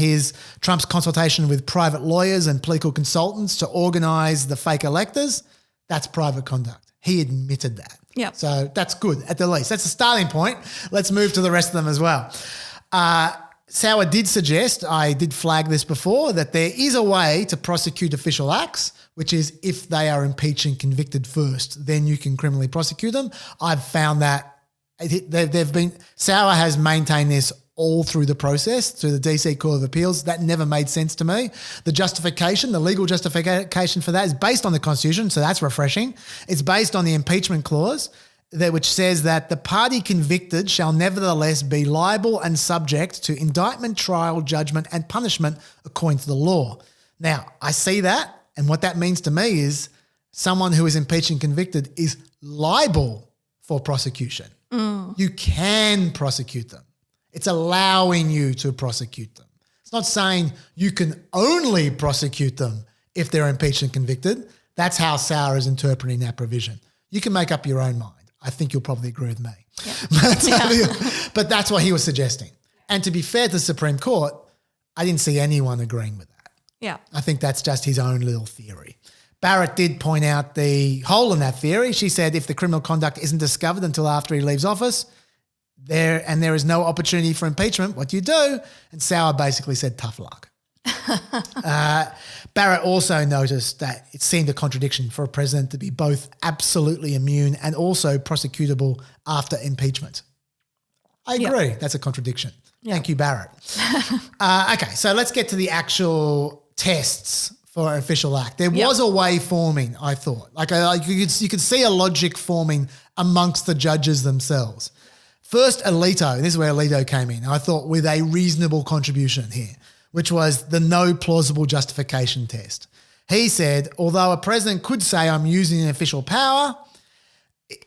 Trump's consultation with private lawyers and political consultants to organise the fake electors, that's private conduct. He admitted that. Yeah. So that's good at the least. That's a starting point. Let's move to the rest of them as well. Sauer did suggest, I did flag this before, that there is a way to prosecute official acts, which is if they are impeached and convicted first, then you can criminally prosecute them. I've found that Sauer has maintained this all through the process, through the DC Court of Appeals. That never made sense to me. The legal justification for that is based on the Constitution, so that's refreshing. It's based on the impeachment clause, which says that the party convicted shall nevertheless be liable and subject to indictment, trial, judgment, and punishment according to the law. Now, I see that, and what that means to me is someone who is impeached and convicted is liable for prosecution. You can prosecute them. It's allowing you to prosecute them. It's not saying you can only prosecute them if they're impeached and convicted. That's how Sauer is interpreting that provision. You can make up your own mind. I think you'll probably agree with me. Yeah. But that's what he was suggesting. And to be fair to the Supreme Court, I didn't see anyone agreeing with that. Yeah. I think that's just his own little theory. Barrett did point out the hole in that theory. She said if the criminal conduct isn't discovered until after he leaves office, there is no opportunity for impeachment, what do you do? And Sauer basically said tough luck. Barrett also noticed that it seemed a contradiction for a president to be both absolutely immune and also prosecutable after impeachment. I agree. Yep. That's a contradiction. Yep. Thank you, Barrett. Okay, so let's get to the actual tests for an official act. There was a way forming, I thought. You could see a logic forming amongst the judges themselves. First, Alito, this is where Alito came in, I thought, with a reasonable contribution here, which was the no plausible justification test. He said, although a president could say I'm using an official power,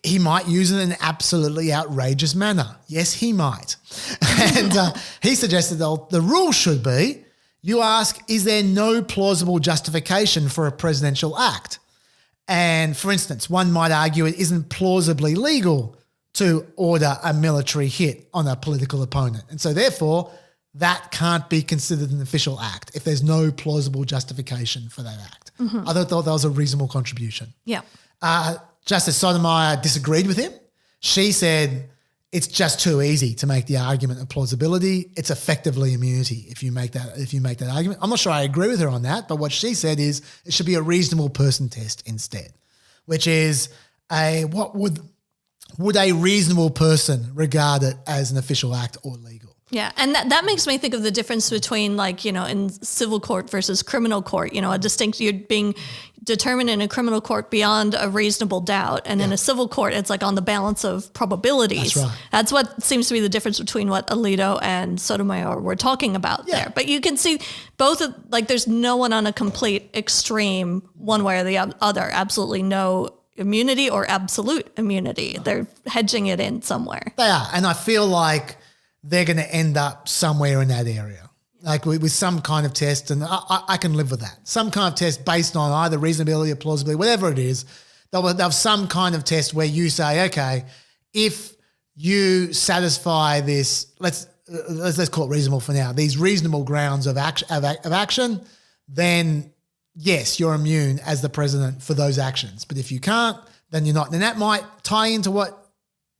he might use it in an absolutely outrageous manner. Yes, he might. And he suggested that the rule should be, you ask, is there no plausible justification for a presidential act? And for instance, one might argue it isn't plausibly legal to order a military hit on a political opponent. And so therefore, that can't be considered an official act if there's no plausible justification for that act. Mm-hmm. I thought that was a reasonable contribution. Yeah. Justice Sotomayor disagreed with him. She said it's just too easy to make the argument of plausibility. It's effectively immunity if you make that argument. I'm not sure I agree with her on that, but what she said is it should be a reasonable person test instead, which is what would a reasonable person regard it as an official act or legal? Yeah, and that makes me think of the difference between, like, in civil court versus criminal court, a distinct, you're being determined in a criminal court beyond a reasonable doubt. And in a civil court, it's like on the balance of probabilities. That's right. That's what seems to be the difference between what Alito and Sotomayor were talking about there. But you can see both, there's no one on a complete extreme one way or the other, absolutely no immunity or absolute immunity. They're hedging it in somewhere. They are, and I feel like they're going to end up somewhere in that area, like with some kind of test, and I can live with that. Some kind of test based on either reasonability or plausibility, whatever it is. They'll have some kind of test where you say, okay, if you satisfy this, let's call it reasonable for now, these reasonable grounds of action, then yes, you're immune as the president for those actions. But if you can't, then you're not. And that might tie into what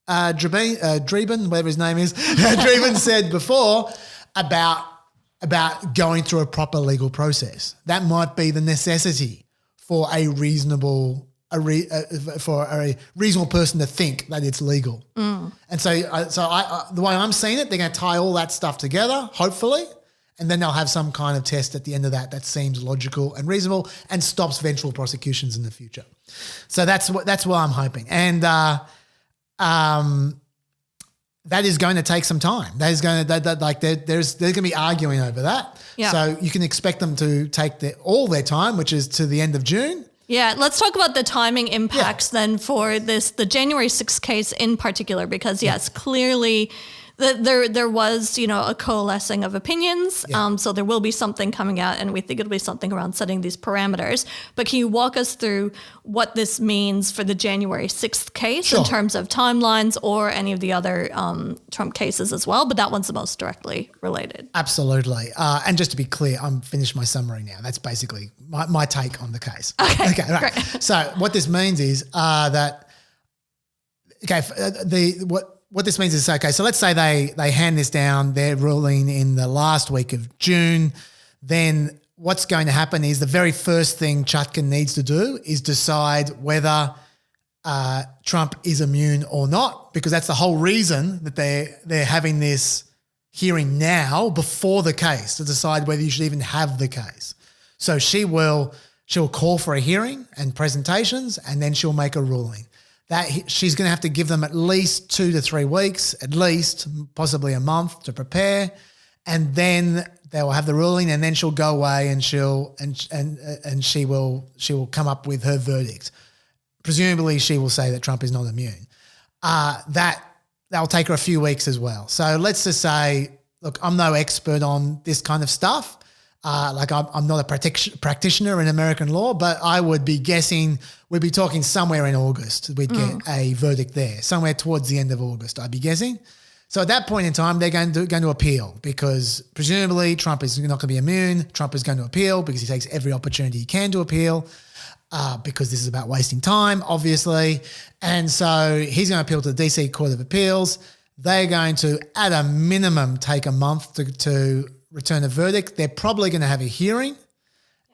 Dreeben, whatever his name is, Dreeben said before about going through a proper legal process. That might be the necessity for a reasonable person to think that it's legal. Mm. And so the way I'm seeing it, they're going to tie all that stuff together, hopefully, and then they'll have some kind of test at the end of that seems logical and reasonable and stops vengeful prosecutions in the future. So that's what I'm hoping. And that is going to take some time. That is going to there's going to be arguing over that. Yeah. So you can expect them to take all their time, which is to the end of June. Yeah, let's talk about the timing impacts then for the January 6th case in particular, because yes, clearly there was, a coalescing of opinions. Yeah. So there will be something coming out, and we think it'll be something around setting these parameters. But can you walk us through what this means for the January 6th case in terms of timelines or any of the other Trump cases as well? But that one's the most directly related. Absolutely. And just to be clear, I'm finished my summary now. That's basically my take on the case. Okay, right. Great. So what this means is what this means is, okay, so let's say they hand this down, they're ruling in the last week of June, then what's going to happen is the very first thing Chutkan needs to do is decide whether Trump is immune or not, because that's the whole reason that they're having this hearing now before the case, to decide whether you should even have the case. So she'll call for a hearing and presentations, and then she'll make a ruling. That she's going to have to give them at least 2 to 3 weeks, at least possibly a month to prepare, and then they will have the ruling, and then she'll go away and she will come up with her verdict. Presumably, she will say that Trump is not immune. That'll take her a few weeks as well. So let's just say, look, I'm no expert on this kind of stuff. I'm not a practitioner in American law, but I would be guessing we'd be talking somewhere in August. We'd get a verdict there, somewhere towards the end of August, I'd be guessing. So at that point in time, they're going to appeal, because presumably Trump is not going to be immune. Trump is going to appeal because he takes every opportunity he can to appeal, because this is about wasting time, obviously. And so he's going to appeal to the DC Court of Appeals. They're going to, at a minimum, take a month to return a verdict. They're probably going to have a hearing,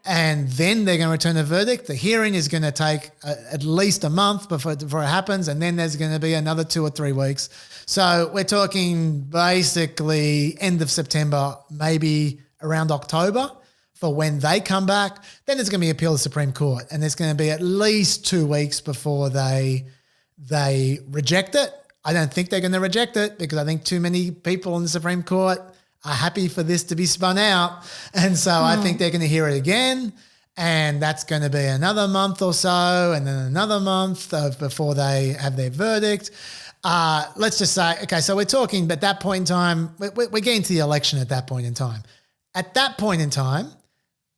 and then they're going to return a verdict. The hearing is going to take at least a month before it happens, and then there's going to be another 2 or 3 weeks. So we're talking basically end of September, maybe around October for when they come back. Then it's going to be appealed to the Supreme Court, and there's going to be at least 2 weeks before they reject it. I don't think they're going to reject it because I think too many people in the Supreme Court are happy for this to be spun out. And so I think they're going to hear it again, and that's going to be another month or so, and then another month before they have their verdict. Let's just say, okay, so we're talking at that point in time, we're getting to the election at that point in time. At that point in time,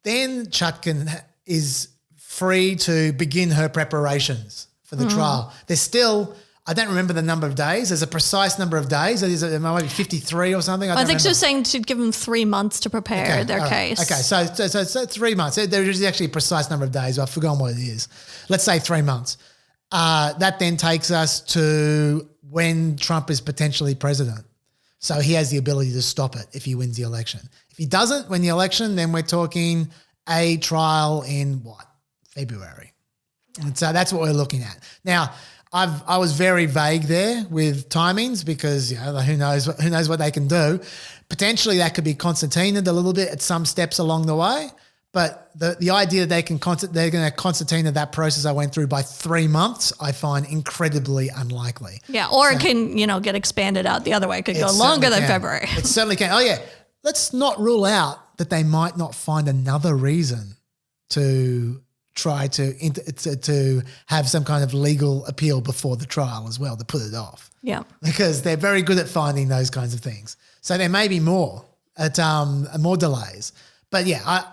then Chutkan is free to begin her preparations for the trial. There's still, I don't remember the number of days. There's a precise number of days. It might be 53 or something. I think she's saying she'd give them 3 months to prepare their case. Okay, so 3 months. There is actually a precise number of days. I've forgotten what it is. Let's say 3 months. That then takes us to when Trump is potentially president. So he has the ability to stop it if he wins the election. If he doesn't win the election, then we're talking a trial in February. And so that's what we're looking at. Now, I was very vague there with timings because who knows what they can do. Potentially that could be Constantinaed a little bit at some steps along the way, but the idea that they're going to Constantina that process I went through by 3 months, I find incredibly unlikely. Yeah, or it can get expanded out the other way. It could go longer than February. It certainly can. Oh yeah, let's not rule out that they might not find another reason to try to have some kind of legal appeal before the trial as well to put it off. Yeah. Because they're very good at finding those kinds of things. So there may be more delays. But yeah,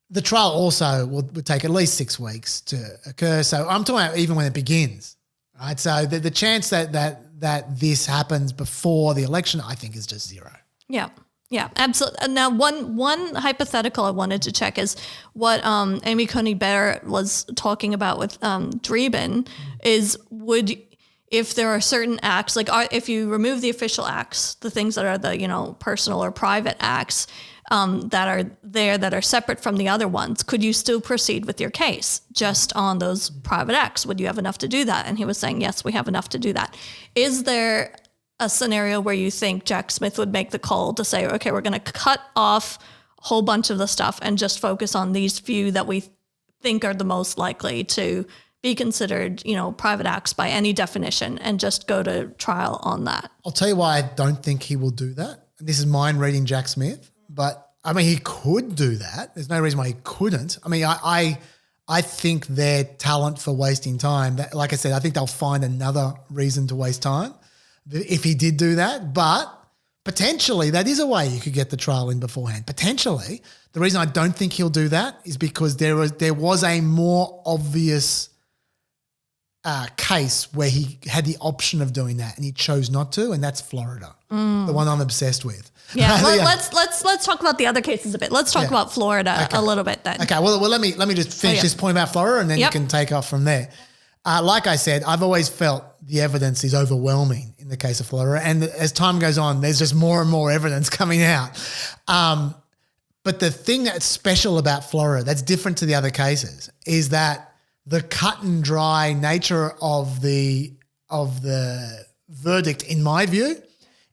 the trial also would take at least 6 weeks to occur. So I'm talking about even when it begins, right? So the chance that this happens before the election, I think, is just zero. Yeah. Yeah, absolutely. Now, one hypothetical I wanted to check is what Amy Coney Barrett was talking about with Dreeben is if there are certain acts, if you remove the official acts, the things that are the personal or private acts that are there that are separate from the other ones, could you still proceed with your case just on those private acts? Would you have enough to do that? And he was saying, yes, we have enough to do that. Is there a scenario where you think Jack Smith would make the call to say, okay, we're going to cut off a whole bunch of the stuff and just focus on these few that we think are the most likely to be considered, private acts by any definition, and just go to trial on that? I'll tell you why I don't think he will do that. This is mine reading Jack Smith, but I mean, he could do that. There's no reason why he couldn't. I mean, I think their talent for wasting time, like I said, I think they'll find another reason to waste time if he did do that, but potentially that is a way you could get the trial in beforehand. Potentially. The reason I don't think he'll do that is because there was a more obvious case where he had the option of doing that and he chose not to, and that's Florida, the one I'm obsessed with. Yeah, let's talk about the other cases a bit. Let's talk about Florida a little bit then. Okay, well let me just finish this point about Florida, and then you can take off from there. Like I said, I've always felt the evidence is overwhelming in the case of Florida, and as time goes on, there's just more and more evidence coming out. But the thing that's special about Florida, that's different to the other cases, is that the cut and dry nature of the verdict, in my view,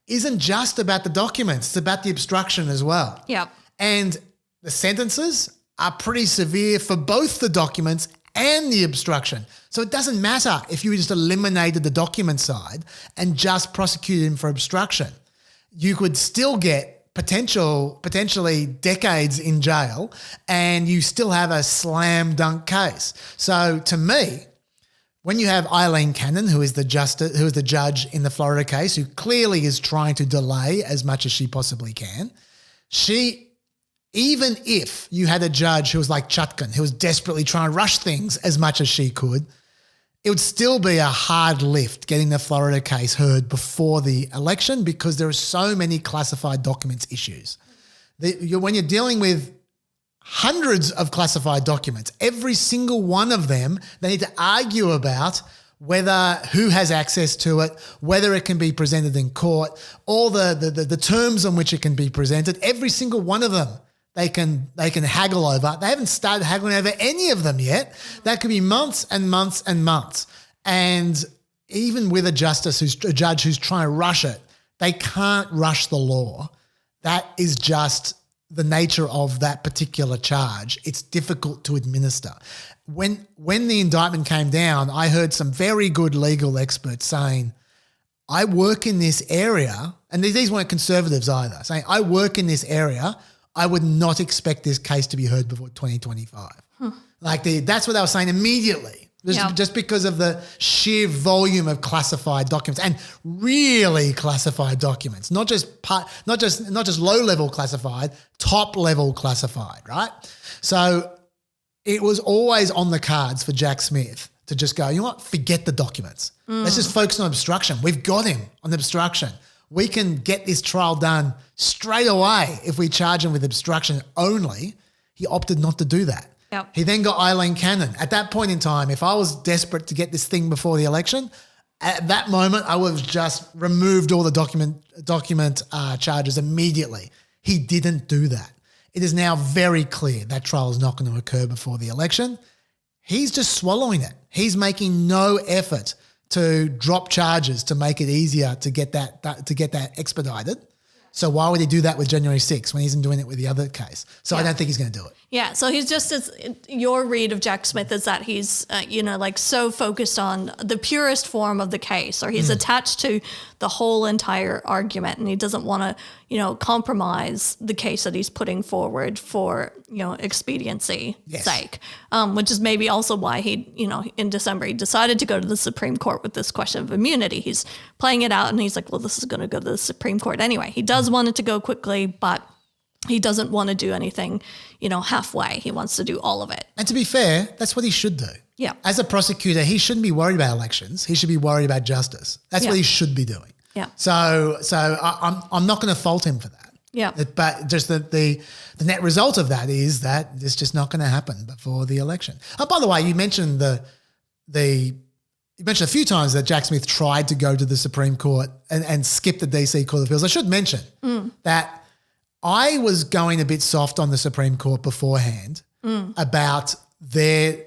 isn't just about the documents; it's about the obstruction as well. Yeah, and the sentences are pretty severe for both the documents and the obstruction. So it doesn't matter if you just eliminated the document side and just prosecuted him for obstruction. You could still get potentially decades in jail, and you still have a slam dunk case. So to me, when you have Eileen Cannon, who is the judge in the Florida case, who clearly is trying to delay as much as she possibly can, even if you had a judge who was like Chutkan, who was desperately trying to rush things as much as she could, it would still be a hard lift getting the Florida case heard before the election because there are so many classified documents issues. When you're dealing with hundreds of classified documents, every single one of them, they need to argue about who has access to it, whether it can be presented in court, all the terms on which it can be presented, every single one of them they can haggle over. They haven't started haggling over any of them yet. That could be months and months and months. And even with a judge who's trying to rush it, they can't rush the law. That is just the nature of that particular charge. It's difficult to administer. When the indictment came down, I heard some very good legal experts saying, I work in this area, and these weren't conservatives either, saying, I work in this area, I would not expect this case to be heard before 2025. That's what they were saying immedely. Just because of the sheer volume of classified documents, and really classified documents, not just low-level classified, top-level classified, right? So it was always on the cards for Jack Smith to just go, you know what, forget the documents. Let's just focus on obstruction. We've got him on obstruction. We can get this trial done straight away if we charge him with obstruction only. He opted not to do that. Yep. He then got Eileen Cannon. At that point in time, if I was desperate to get this thing before the election, at that moment I would have just removed all the document charges immediately. He didn't do that. It is now very clear that trial is not going to occur before the election. He's just swallowing it. He's making no effort to drop charges to make it easier to get that expedited. So why would he do that with January 6th when he isn't doing it with the other case? So I don't think he's going to do it. Yeah, so he's just your read of Jack Smith is that he's, so focused on the purest form of the case, or he's attached to the whole entire argument, and he doesn't want to, compromise the case that he's putting forward for, expediency sake, which is maybe also why he, in December, he decided to go to the Supreme Court with this question of immunity. He's playing it out, and he's like, well, this is going to go to the Supreme Court anyway. He does want it to go quickly, but he doesn't want to do anything, halfway. He wants to do all of it. And to be fair, that's what he should do. Yeah. As a prosecutor, he shouldn't be worried about elections. He should be worried about justice. That's what he should be doing. Yeah. So I'm not going to fault him for that. Yeah. But just the net result of that is that it's just not going to happen before the election. Oh, by the way, you mentioned you mentioned a few times that Jack Smith tried to go to the Supreme Court and skip the DC Court of Appeals. I should mention that I was going a bit soft on the Supreme Court beforehand about their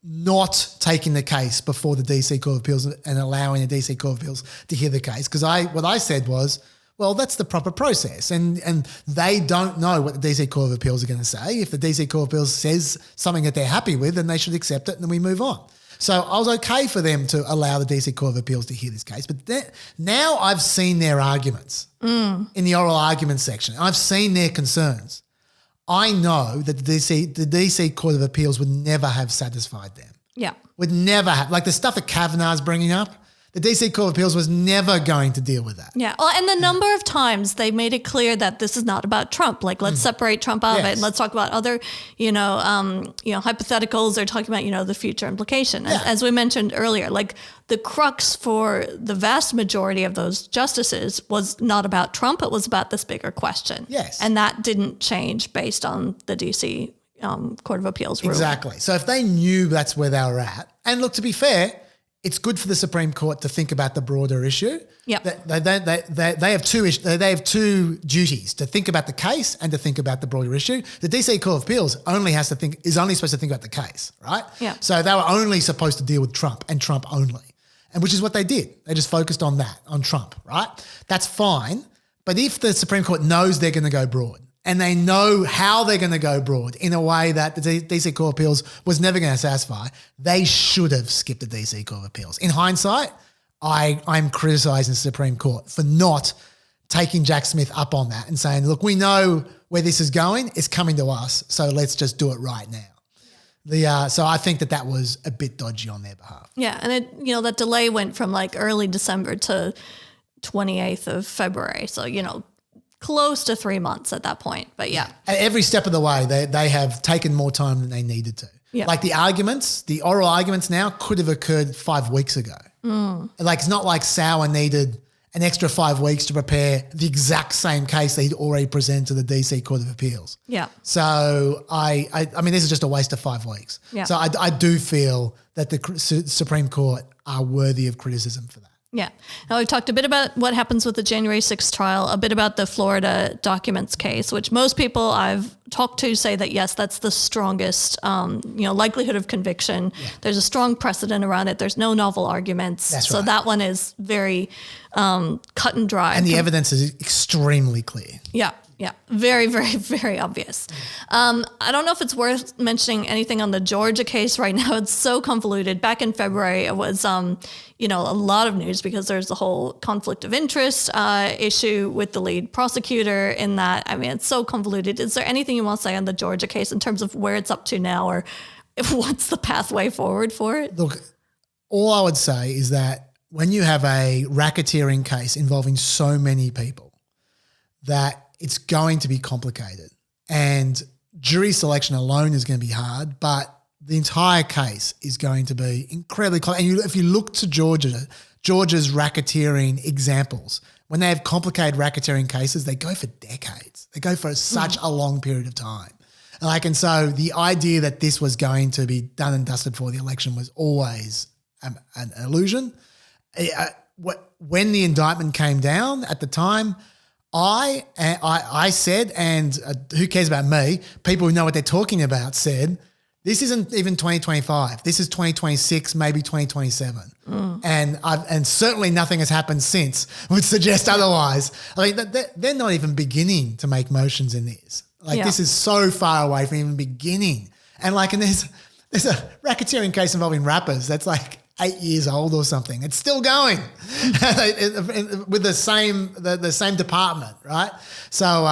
not taking the case before the DC Court of Appeals and allowing the DC Court of Appeals to hear the case. Because what I said was, well, that's the proper process. And they don't know what the DC Court of Appeals are going to say. If the DC Court of Appeals says something that they're happy with, then they should accept it and then we move on. So I was okay for them to allow the DC Court of Appeals to hear this case. But now I've seen their arguments in the oral argument section. I've seen their concerns. I know that the DC Court of Appeals would never have satisfied them. Yeah. Would never have. Like the stuff that Kavanaugh's bringing up, the DC Court of Appeals was never going to deal with that. Yeah. Well, and the number of times they made it clear that this is not about Trump. Like, let's separate Trump out of it and let's talk about other, hypotheticals. They're talking about, the future implication. As we mentioned earlier, like the crux for the vast majority of those justices was not about Trump. It was about this bigger question. Yes. And that didn't change based on the DC Court of Appeals ruling. Exactly. So if they knew that's where they were at, and look, to be fair, it's good for the Supreme Court to think about the broader issue. Yeah, they have two duties: to think about the case and to think about the broader issue. The DC Court of Appeals is only supposed to think about the case, right? Yeah. So they were only supposed to deal with Trump and Trump only, and which is what they did. They just focused on Trump, right? That's fine. But if the Supreme Court knows they're going to go broad, and they know how they're going to go broad in a way that the DC Court of Appeals was never going to satisfy, they should have skipped the DC Court of Appeals. In hindsight, I'm criticising the Supreme Court for not taking Jack Smith up on that and saying, look, we know where this is going. It's coming to us, so let's just do it right now. So I think that was a bit dodgy on their behalf. Yeah, and that delay went from like early December to 28th of February. So, close to 3 months at that point, but yeah. At every step of the way, they have taken more time than they needed to. Yeah. Like the oral arguments now could have occurred 5 weeks ago. Like it's not like Sauer needed an extra 5 weeks to prepare the exact same case that he'd already presented to the DC Court of Appeals. Yeah. So I mean, this is just a waste of 5 weeks. Yeah. So I do feel that the Supreme Court are worthy of criticism for that. Yeah. Now, we've talked a bit about what happens with the January 6th trial, a bit about the Florida documents case, which most people I've talked to say that, yes, that's the strongest, likelihood of conviction. Yeah. There's a strong precedent around it. There's no novel arguments. That's so right. that one is very cut and dry. And the evidence is extremely clear. Yeah. Yeah, very, very, very obvious. I don't know if it's worth mentioning anything on the Georgia case right now. It's so convoluted. Back in February, it was, a lot of news because there's the whole conflict of interest issue with the lead prosecutor in that. I mean, it's so convoluted. Is there anything you want to say on the Georgia case in terms of where it's up to now or what's the pathway forward for it? Look, all I would say is that when you have a racketeering case involving so many people, that it's going to be complicated, and jury selection alone is going to be hard, but the entire case is going to be incredibly complicated. And if you look to Georgia's racketeering examples, when they have complicated racketeering cases, they go for decades. They go for such a long period of time. And so the idea that this was going to be done and dusted for the election was always an illusion. When the indictment came down at the time, I said, and who cares about me, people who know what they're talking about said, this isn't even 2025. This is 2026, maybe 2027. And certainly nothing has happened since would suggest otherwise. I mean, they're not even beginning to make motions in this. This is so far away from even beginning. And there's a racketeering case involving rappers that's 8 years old or something. It's still going with the same department, right? So,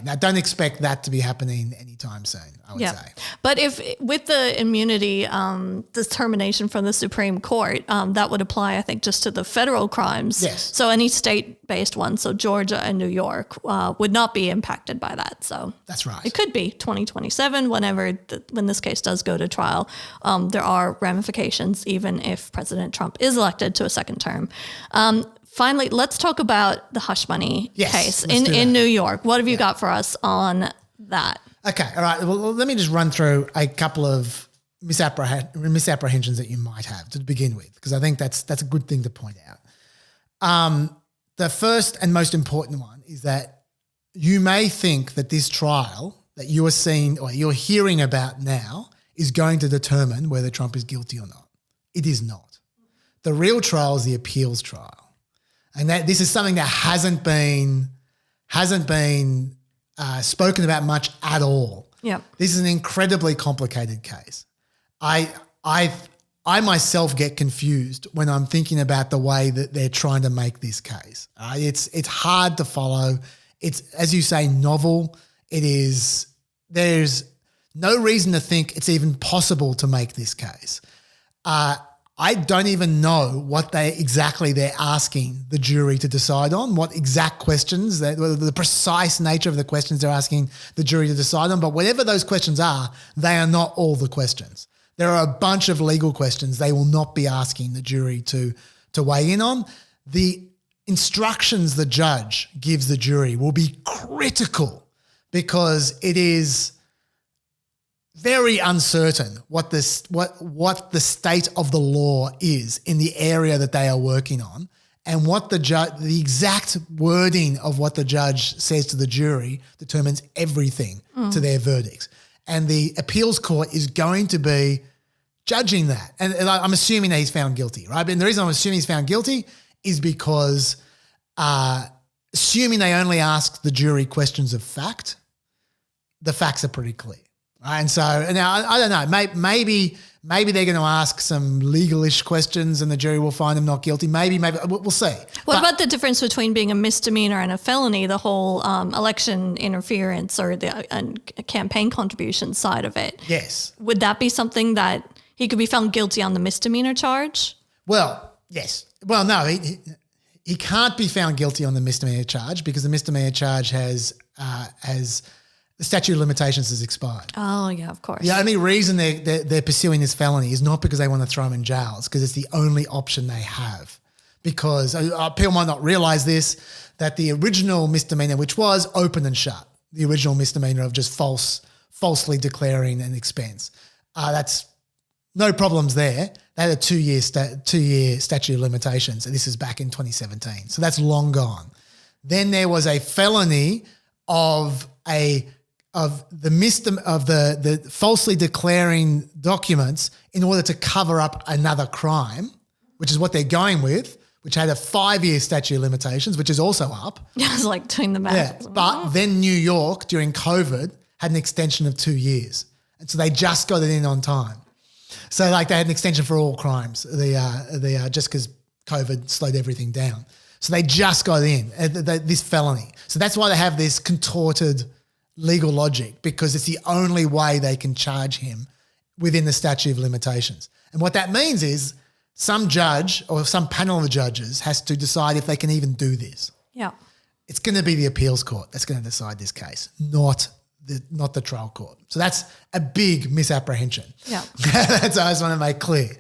now don't expect that to be happening anytime soon, I would say. But if with the immunity determination from the Supreme Court, that would apply, I think, just to the federal crimes. Yes. So any state-based ones, so Georgia and New York, would not be impacted by that. So that's right. It could be 2027, when this case does go to trial. There are ramifications, even if President Trump is elected to a second term. Finally, let's talk about the hush money case in New York. What have you got for us on that? Okay, all right. Well, let me just run through a couple of misapprehensions that you might have to begin with, because I think that's a good thing to point out. The first and most important one is that you may think that this trial that you are seeing or you're hearing about now is going to determine whether Trump is guilty or not. It is not. The real trial is the appeals trial, and that this is something that hasn't been spoken about much at all. Yeah, this is an incredibly complicated case. I myself get confused when I'm thinking about the way that they're trying to make this case. It's hard to follow. It's, as you say, novel. There's no reason to think it's even possible to make this case. I don't even know what they're asking the jury to decide on, what exact questions, the precise nature of the questions they're asking the jury to decide on. But whatever those questions are, they are not all the questions. There are a bunch of legal questions they will not be asking the jury to weigh in on. The instructions the judge gives the jury will be critical, because it is very uncertain what the state of the law is in the area that they are working on, and what the exact wording of what the judge says to the jury determines everything to their verdicts. And the appeals court is going to be judging that. And I'm assuming that he's found guilty, right? But the reason I'm assuming he's found guilty is because assuming they only ask the jury questions of fact, the facts are pretty clear. Right? And so now I don't know, maybe they're going to ask some legalish questions and the jury will find them not guilty. Maybe we'll see. What about the difference between being a misdemeanor and a felony, the whole election interference or the campaign contribution side of it? Yes. Would that be something that he could be found guilty on the misdemeanor charge? Well, yes. Well, no, he can't be found guilty on the misdemeanor charge, because the misdemeanor charge has the statute of limitations has expired. Oh, yeah, of course. The only reason they're pursuing this felony is not because they want to throw him in jail. It's because it's the only option they have. because people might not realize this, that the original misdemeanor, which was open and shut, the original misdemeanor of just falsely declaring an expense, that's no problems there. They had a 2-year statute of limitations, and this is back in 2017. So that's long gone. Then there was a felony of the falsely declaring documents in order to cover up another crime, which is what they're going with, which had a 5-year statute of limitations, which is also up. I was like doing the math. Yeah, but then New York during COVID had an extension of 2 years, and so they just got it in on time. So like they had an extension for all crimes, just because COVID slowed everything down. So they just got in this felony. So that's why they have this contorted legal logic, because it's the only way they can charge him within the statute of limitations. And what that means is some judge or some panel of judges has to decide if they can even do this. Yeah. It's going to be the appeals court that's going to decide this case, not the trial court. So that's a big misapprehension. Yeah. That's what I just want to make clear.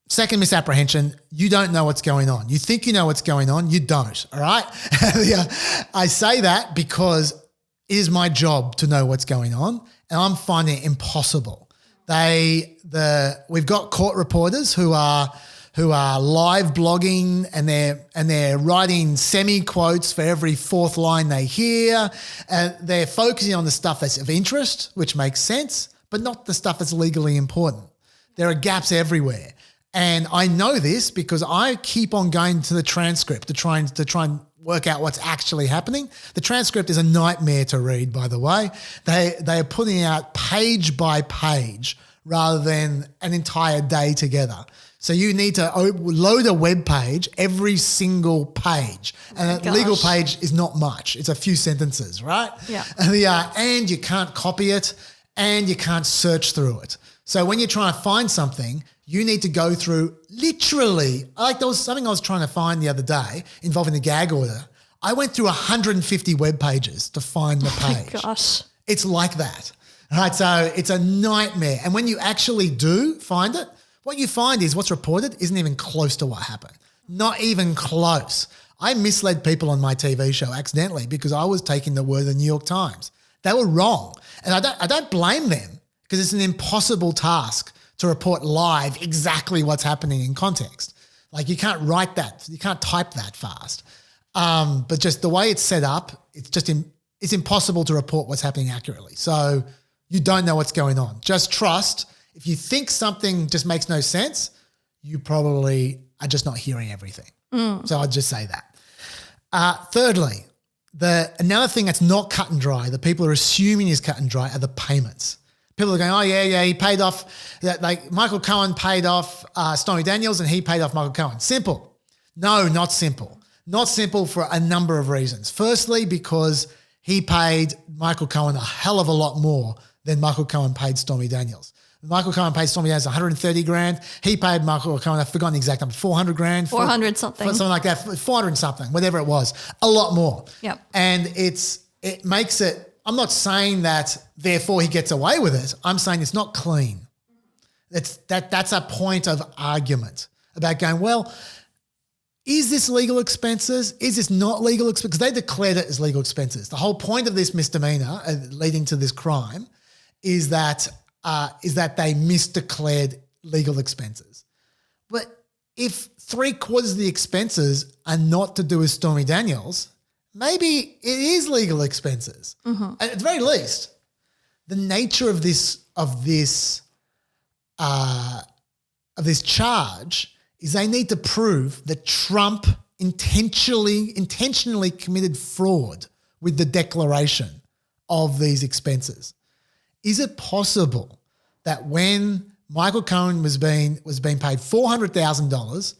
Second misapprehension, you don't know what's going on. You think you know what's going on, you don't, all right? I say that because it is my job to know what's going on, and I'm finding it impossible. We've got court reporters who are live blogging, and they're writing semi-quotes for every fourth line they hear, and they're focusing on the stuff that's of interest, which makes sense, but not the stuff that's legally important. There are gaps everywhere. And I know this because I keep on going to the transcript to try and work out what's actually happening. The transcript is a nightmare to read, by the way. They are putting out page by page rather than an entire day together. So you need to load a web page every single page. And a legal page is not much. It's a few sentences, right? Yeah. And you can't copy it, and you can't search through it. So when you're trying to find something, you need to go through literally, there was something I was trying to find the other day involving the gag order. I went through 150 web pages to find the page. Oh my gosh. It's like that. All right, so it's a nightmare. And when you actually do find it, what you find is what's reported isn't even close to what happened. Not even close. I misled people on my TV show accidentally because I was taking the word of the New York Times. They were wrong. And I don't blame them, because it's an impossible task to report live exactly what's happening in context. Like you can't write that, you can't type that fast. But just the way it's set up, it's impossible to report what's happening accurately. So you don't know what's going on. Just trust. If you think something just makes no sense, you probably are just not hearing everything. So I'd just say that. Thirdly, another thing that's not cut and dry, that people are assuming is cut and dry, are the payments. People are going, oh, yeah, he paid off, like Michael Cohen paid off Stormy Daniels and he paid off Michael Cohen. Simple. No, not simple. Not simple for a number of reasons. Firstly, because he paid Michael Cohen a hell of a lot more than Michael Cohen paid Stormy Daniels. Michael Cohen paid Stormy Daniels $130,000. He paid Michael Cohen, I've forgotten the exact number, $400,000. 400 something. Something like that, 400 something, whatever it was, a lot more. Yep. And it makes it, I'm not saying that therefore he gets away with it. I'm saying it's not clean. That's a point of argument about going, well, is this legal expenses? Is this not legal expenses? Because they declared it as legal expenses. The whole point of this misdemeanor leading to this crime is that they misdeclared legal expenses. But if 3/4 of the expenses are not to do with Stormy Daniels, maybe it is legal expenses. Mm-hmm. At the very least, the nature of this charge is they need to prove that Trump intentionally committed fraud with the declaration of these expenses. Is it possible that when Michael Cohen was being paid $400,000,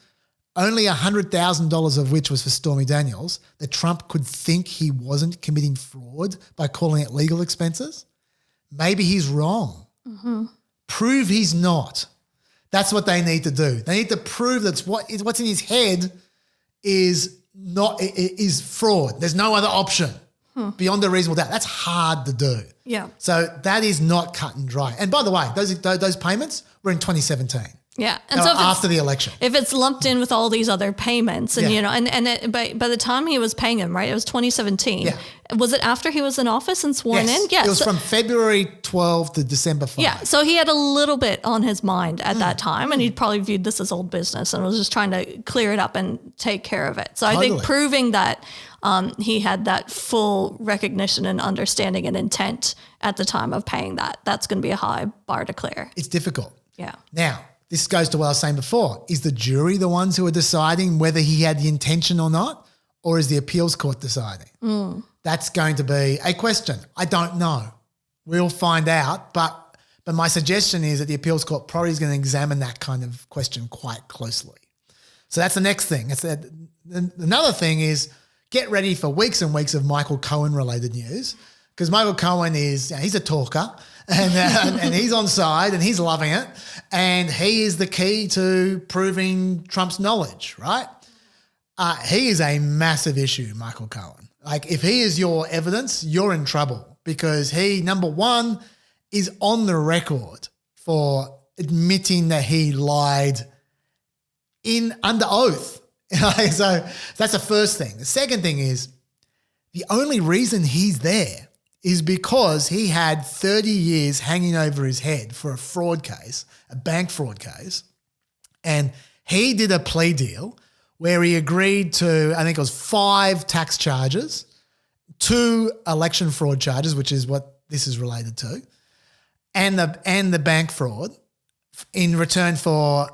only $100,000 of which was for Stormy Daniels, that Trump could think he wasn't committing fraud by calling it legal expenses? Maybe he's wrong. Mm-hmm. Prove he's not. That's what they need to do. They need to prove that what's in his head is fraud. There's no other option beyond a reasonable doubt. That's hard to do. Yeah. So that is not cut and dry. And by the way, those payments were in 2017. Yeah. And so after the election. If it's lumped in with all these other payments and, by the time he was paying them, right, it was 2017. Yeah. Was it after he was in office and sworn in? Yes. It was from February 12 to December 5. Yeah. So he had a little bit on his mind at that time, and he'd probably viewed this as old business and was just trying to clear it up and take care of it. So I think proving that he had that full recognition and understanding and intent at the time of paying that's going to be a high bar to clear. It's difficult. Yeah. Now, this goes to what I was saying before. Is the jury the ones who are deciding whether he had the intention or not, or is the appeals court deciding? That's going to be a question. I don't know. We'll find out, but my suggestion is that the appeals court probably is going to examine that kind of question quite closely. So that's the next thing. Another thing is get ready for weeks and weeks of Michael Cohen-related news, because Michael Cohen he's a talker. And he's on side and he's loving it. And he is the key to proving Trump's knowledge, right? He is a massive issue, Michael Cohen. Like, if he is your evidence, you're in trouble, because he, number one, is on the record for admitting that he lied under oath. So that's the first thing. The second thing is the only reason he's there is because he had 30 years hanging over his head for a fraud case, a bank fraud case, and he did a plea deal where he agreed to, I think it was 5 tax charges, 2 election fraud charges, which is what this is related to, and the bank fraud, in return for,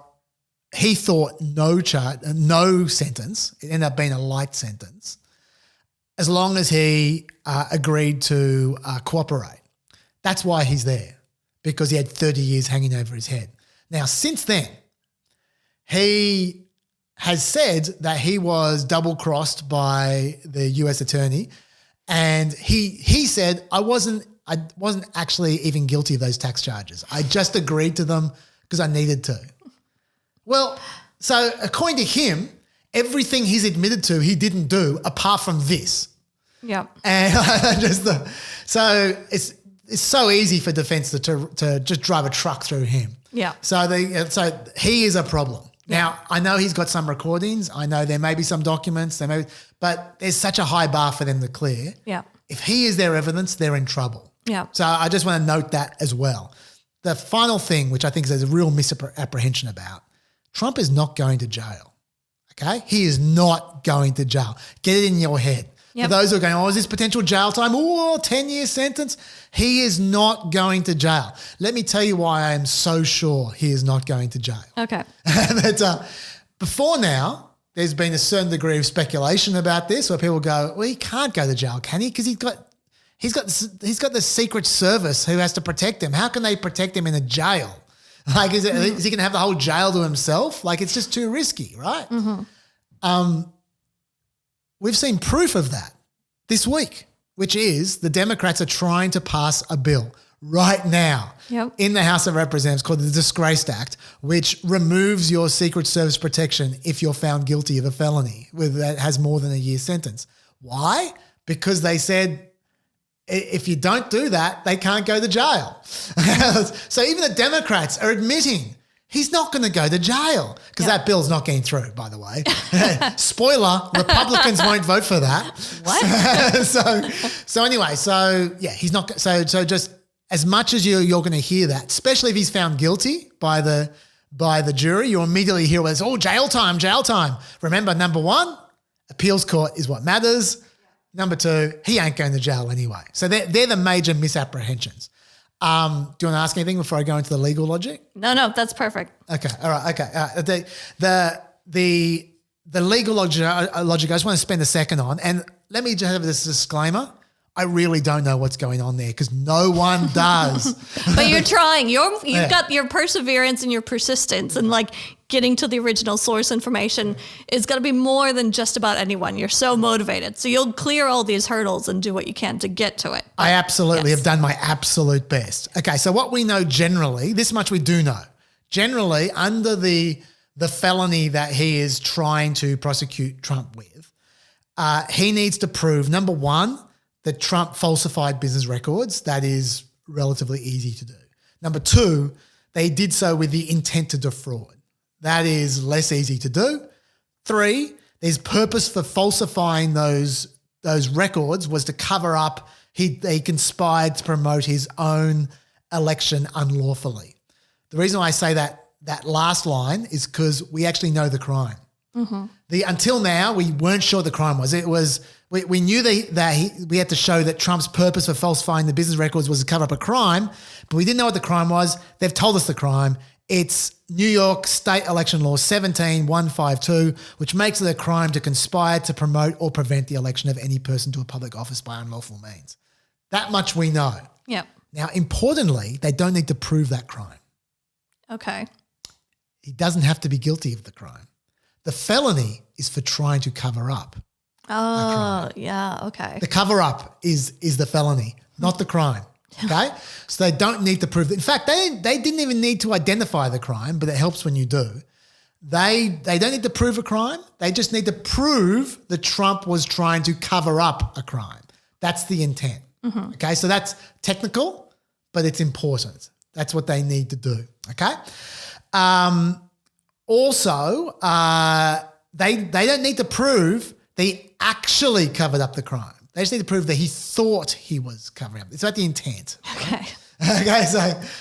he thought, no sentence. It ended up being a light sentence, as long as he agreed to cooperate. That's why he's there, because he had 30 years hanging over his head. Now, since then, he has said that he was double-crossed by the US attorney, and he said, I wasn't actually even guilty of those tax charges. I just agreed to them because I needed to. Well, so according to him, everything he's admitted to he didn't do apart from this. Yeah. And so it's so easy for defense to just drive a truck through him. Yeah. So he is a problem. Now, I know he's got some recordings. I know there may be some documents, but there's such a high bar for them to clear. Yeah. If he is their evidence, they're in trouble. Yeah. So I just want to note that as well. The final thing, which I think there's a real misapprehension about, Trump is not going to jail. Okay? He is not going to jail. Get it in your head. Yep. For those who are going, is this potential jail time? 10-year sentence. He is not going to jail. Let me tell you why I am so sure he is not going to jail. Okay. But before now, there's been a certain degree of speculation about this, where people go, well, he can't go to jail, can he? Because he's got the Secret Service who has to protect him. How can they protect him in a jail? Like, is he going to have the whole jail to himself? Like, it's just too risky, right? Mm-hmm. We've seen proof of that this week, which is the Democrats are trying to pass a bill right now in the House of Representatives called the Disgraced Act, which removes your Secret Service protection if you're found guilty of a felony that has more than a year sentence. Why? Because they said if you don't do that, they can't go to jail. So even the Democrats are admitting he's not going to go to jail, because that bill's not getting through, by the way. Spoiler, Republicans won't vote for that. What? So anyway, he's not. So just as much as you're going to hear that, especially if he's found guilty by the jury, you immediately hear, well, it's jail time. Remember, number one, appeals court is what matters. Number two, he ain't going to jail anyway. So they're the major misapprehensions. Do you want to ask anything before I go into the legal logic? No, that's perfect. Okay, all right, okay. The legal logic, I just want to spend a second on, and let me just have this disclaimer. I really don't know what's going on there, because no one does. But you're trying. You've got your perseverance and your persistence, and like getting to the original source information is going to be more than just about anyone. You're so motivated. So you'll clear all these hurdles and do what you can to get to it. I absolutely have done my absolute best. Okay, so what we know generally, this much we do know. Generally, under the felony that he is trying to prosecute Trump with, he needs to prove, number one, that Trump falsified business records. That is relatively easy to do. Number two, they did so with the intent to defraud. That is less easy to do. 3, his purpose for falsifying those records was to cover up. They conspired to promote his own election unlawfully. The reason why I say that last line is because we actually know the crime. Until now, we weren't sure the crime was. It was we knew that we had to show that Trump's purpose for falsifying the business records was to cover up a crime, but we didn't know what the crime was. They've told us the crime. It's New York State Election Law 17152, which makes it a crime to conspire to promote or prevent the election of any person to a public office by unlawful means. That much we know. Yep. Now, importantly, they don't need to prove that crime. Okay. He doesn't have to be guilty of the crime. The felony is for trying to cover up. Oh, yeah, okay. The cover up is the felony, not the crime. Okay? So they don't need to prove it. In fact, they didn't even need to identify the crime, but it helps when you do. They don't need to prove a crime. They just need to prove that Trump was trying to cover up a crime. That's the intent. Okay? So that's technical, but it's important. That's what they need to do. Okay? Also, they don't need to prove they actually covered up the crime. They just need to prove that he thought he was covering up. It's about the intent. Okay. Okay,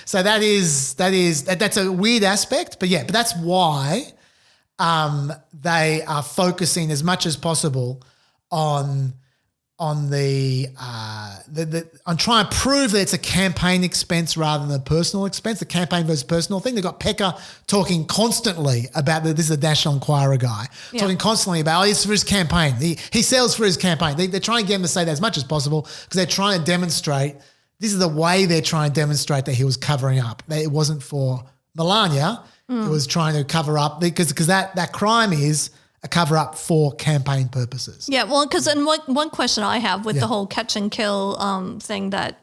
so that's a weird aspect, but that's why they are focusing as much as possible on on trying to prove that it's a campaign expense rather than a personal expense, the campaign versus personal thing. They've got Pecker talking constantly about this is a National Enquirer guy, talking constantly about, it's for his campaign. He sells for his campaign. They're trying to get him to say that as much as possible because they're trying to demonstrate, this is the way they're trying to demonstrate that he was covering up. That it wasn't for Melania. It was trying to cover up because that crime is a cover-up for campaign purposes. Yeah, well, because one question I have with the whole catch and kill thing that,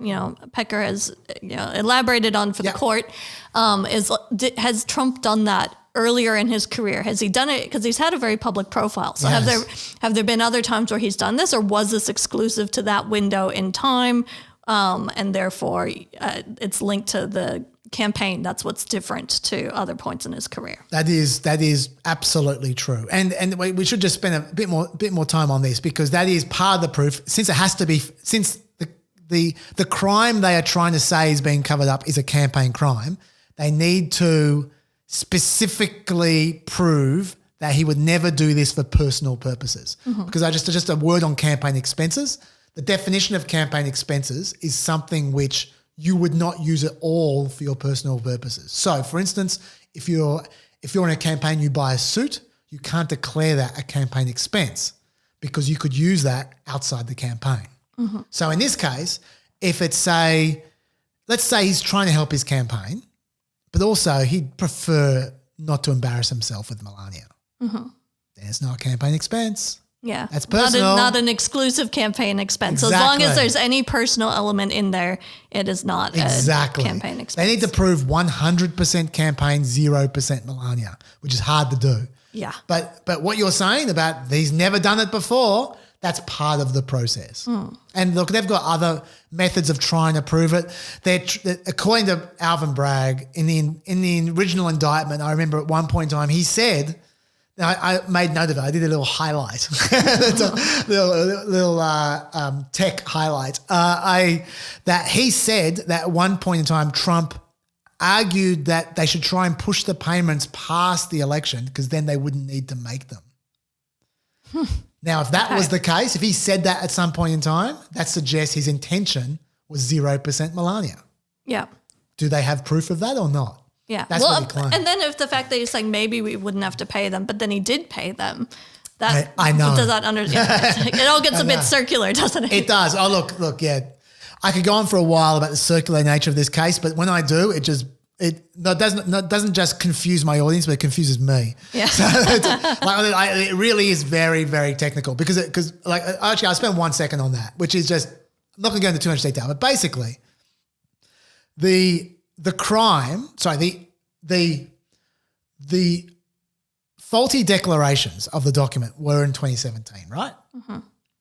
Pecker has elaborated on for the court is, has Trump done that earlier in his career? Has he done it? Because he's had a very public profile. So have there been other times where he's done this, or was this exclusive to that window in time? And therefore it's linked to the campaign. That's what's different to other points in his career. That is absolutely true. And we should just spend a bit more time on this because that is part of the proof. Since it has to be, since the crime they are trying to say is being covered up is a campaign crime, they need to specifically prove that he would never do this for personal purposes. Because just a word on campaign expenses. The definition of campaign expenses is something which you would not use it all for your personal purposes. So, for instance, if you're in a campaign, you buy a suit, you can't declare that a campaign expense because you could use that outside the campaign. So in this case, if it's let's say he's trying to help his campaign, but also he'd prefer not to embarrass himself with Melania. Then it's not a campaign expense. Yeah. That's personal. Not an exclusive campaign expense. Exactly. So as long as there's any personal element in there, it is not a campaign expense. They need to prove 100% campaign, 0% Melania, which is hard to do. Yeah. But what you're saying about he's never done it before, that's part of the process. And look, they've got other methods of trying to prove it. According to Alvin Bragg, in the original indictment, I remember at one point in time he said, now, I made note of it. I did a little highlight, little tech highlight. That he said that at one point in time, Trump argued that they should try and push the payments past the election because then they wouldn't need to make them. Now, if that was the case, if he said that at some point in time, that suggests his intention was 0% Melania. Yeah. Do they have proof of that or not? Yeah. That's what he claimed. And then if the fact that he's saying maybe we wouldn't have to pay them, but then he did pay them. That I know. Does that it all gets a bit circular, doesn't it? It does. Oh, look, yeah. I could go on for a while about the circular nature of this case, but when I do, it doesn't just confuse my audience, but it confuses me. Yeah. So it really is very, very technical because actually I'll spend 1 second on that, which is just, I'm not going to go into too much detail, but basically the faulty declarations of the document were in 2017, right?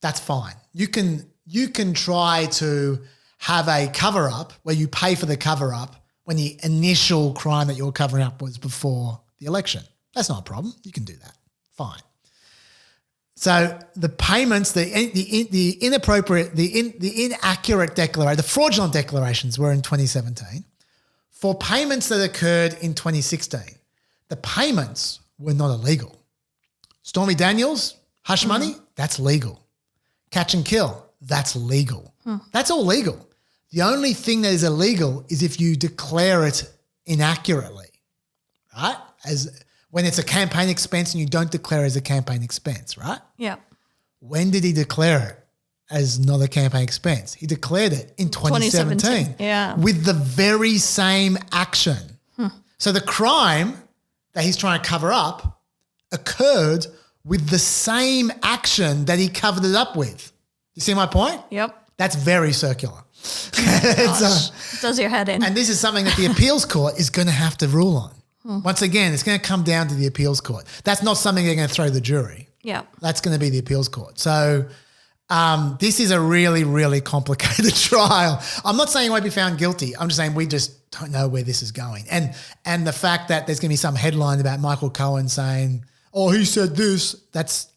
That's fine. You can try to have a cover-up where you pay for the cover-up when the initial crime that you're covering up was before the election. That's not a problem. You can do that. Fine. So the payments, the inappropriate, the inaccurate declaration, the fraudulent declarations were in 2017. For payments that occurred in 2016, the payments were not illegal. Stormy Daniels, hush money, that's legal. Catch and kill, that's legal. That's all legal. The only thing that is illegal is if you declare it inaccurately, right? As when it's a campaign expense and you don't declare it as a campaign expense, right? Yeah. When did he declare it as not a campaign expense? He declared it in 2017. Yeah. With the very same action. So the crime that he's trying to cover up occurred with the same action that he covered it up with. You see my point? Yep. That's very circular. Gosh, does your head in. And this is something that the appeals court is going to have to rule on. Once again, it's going to come down to the appeals court. That's not something they're going to throw the jury. Yeah. That's going to be the appeals court. So this is a really, really complicated trial. I'm not saying he won't be found guilty. I'm just saying we just don't know where this is going. And the fact that there's going to be some headline about Michael Cohen saying, oh, he said this, that's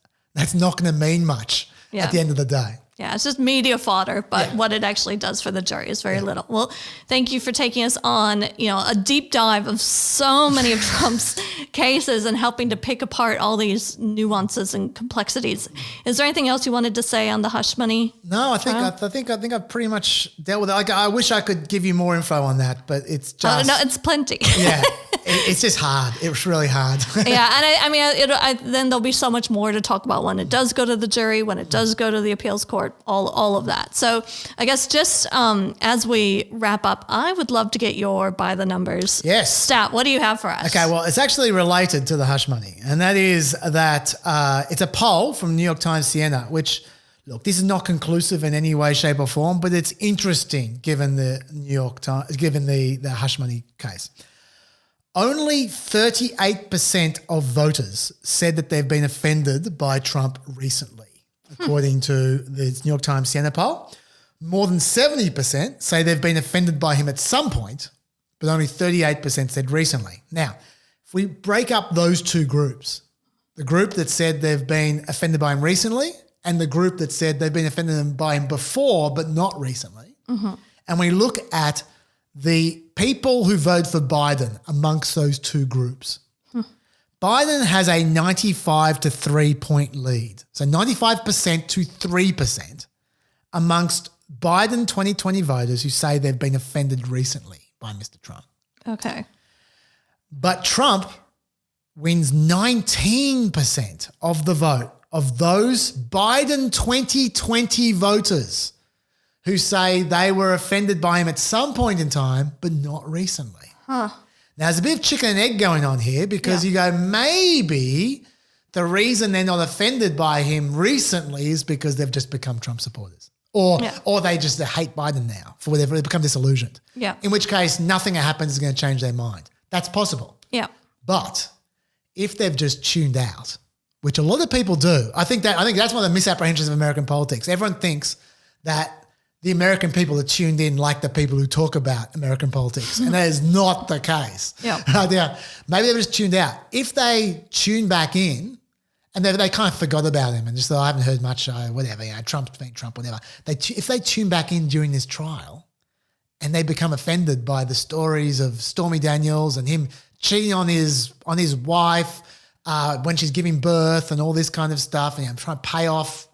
not going to mean much at the end of the day. Yeah, it's just media fodder, but what it actually does for the jury is very little. Well, thank you for taking us on, a deep dive of so many of Trump's cases and helping to pick apart all these nuances and complexities. Is there anything else you wanted to say on the hush money? No, I think I've pretty much dealt with it. Like, I wish I could give you more info on that, but it's just no, it's plenty. Yeah, it's just hard. It's really hard. Yeah, and then there'll be so much more to talk about when it does go to the jury, when it does go to the appeals court. All of that. So I guess just as we wrap up, I would love to get your by the numbers stat. What do you have for us? Okay, well, it's actually related to the hush money, and that is that it's a poll from New York Times Siena, which, look, this is not conclusive in any way, shape or form, but it's interesting given the New York Times, given the hush money case. Only 38% of voters said that they've been offended by Trump recently. According to the New York Times Siena poll, more than 70% say they've been offended by him at some point, but only 38% said recently. Now, if we break up those two groups, the group that said they've been offended by him recently and the group that said they've been offended by him before but not recently, and we look at the people who voted for Biden amongst those two groups, Biden has a 95 to 3 point lead. So 95% to 3% amongst Biden 2020 voters who say they've been offended recently by Mr. Trump. Okay. But Trump wins 19% of the vote of those Biden 2020 voters who say they were offended by him at some point in time, but not recently. Now, there's a bit of chicken and egg going on here because you go, maybe the reason they're not offended by him recently is because they've just become Trump supporters or they just hate Biden now for whatever, they become disillusioned. Yeah. In which case, nothing that happens is going to change their mind. That's possible. Yeah. But if they've just tuned out, which a lot of people do, I think that's one of the misapprehensions of American politics. Everyone thinks that the American people are tuned in like the people who talk about American politics, and that is not the case. Yeah. Maybe they've just tuned out. If they tune back in and they kind of forgot about him and just thought, I haven't heard much, whatever, Trump's been Trump, whatever. If they tune back in during this trial and they become offended by the stories of Stormy Daniels and him cheating on his wife when she's giving birth and all this kind of stuff, and trying to pay off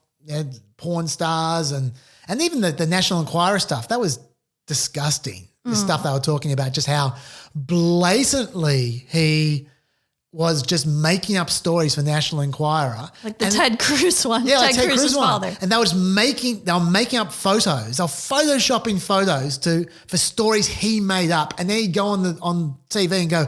porn stars and even the National Enquirer stuff, that was disgusting. The stuff they were talking about, just how blatantly he was just making up stories for National Enquirer. Like the Ted Cruz one. Yeah, Ted Cruz's father. And they were making up photos. They were photoshopping photos for stories he made up. And then he'd go on TV and go,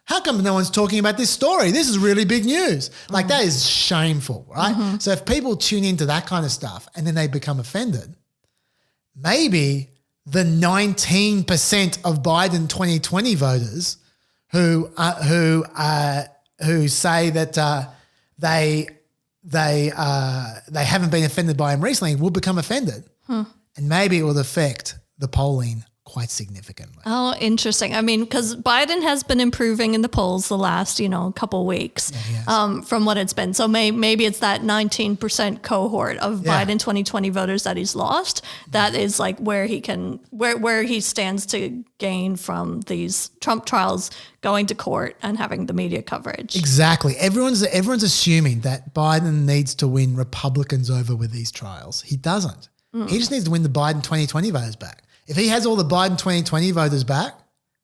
how come no one's talking about this story? This is really big news. Like that is shameful, right? So if people tune into that kind of stuff and then they become offended, maybe the 19% of Biden 2020 voters who say that they haven't been offended by him recently will become offended, and maybe it will affect the polling quite significantly. Oh, interesting. I mean, because Biden has been improving in the polls the last, couple weeks from what it's been. So maybe it's that 19% cohort of Biden 2020 voters that he's lost. That is like where he stands to gain from these Trump trials going to court and having the media coverage. Exactly. Everyone's assuming that Biden needs to win Republicans over with these trials. He doesn't. He just needs to win the Biden 2020 voters back. If he has all the Biden 2020 voters back,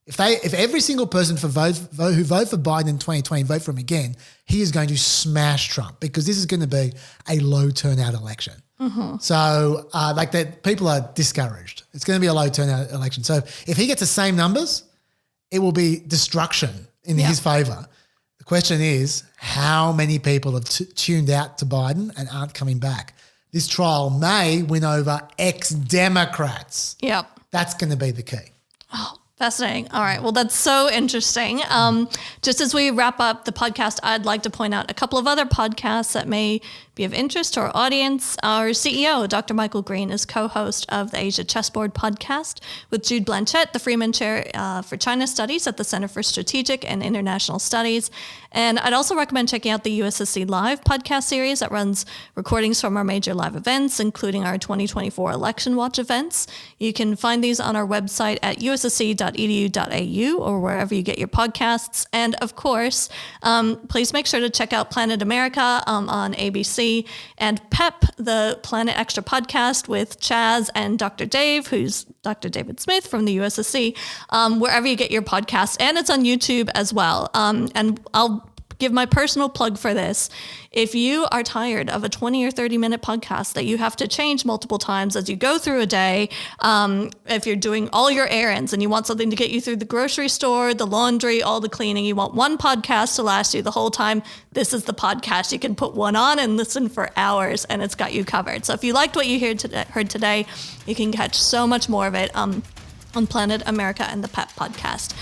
if every single person who vote for Biden in 2020 vote for him again, he is going to smash Trump, because this is going to be a low turnout election. So that people are discouraged. It's going to be a low turnout election. So if he gets the same numbers, it will be destruction in his favor. The question is, how many people have tuned out to Biden and aren't coming back? This trial may win over ex-Democrats. Yep. That's going to be the key. Oh, fascinating. All right. Well, that's so interesting. Just as we wrap up the podcast, I'd like to point out a couple of other podcasts that may be of interest to our audience. Our CEO, Dr. Michael Green, is co-host of the Asia Chessboard podcast with Jude Blanchette, the Freeman Chair for China Studies at the Center for Strategic and International Studies. And I'd also recommend checking out the USSC Live podcast series that runs recordings from our major live events, including our 2024 Election Watch events. You can find these on our website at ussc.edu.au or wherever you get your podcasts. And of course, please make sure to check out Planet America on ABC, and PEP, the Planet Extra podcast with Chaz and Dr. Dave, who's Dr. David Smith from the USSC, wherever you get your podcasts. And it's on YouTube as well. And I'll give my personal plug for this. If you are tired of a 20 or 30 minute podcast that you have to change multiple times as you go through a day, if you're doing all your errands and you want something to get you through the grocery store, the laundry, all the cleaning, you want one podcast to last you the whole time, this is the podcast. You can put one on and listen for hours and it's got you covered. So if you liked what you heard today, you can catch so much more of it on Planet America and the PEP podcast.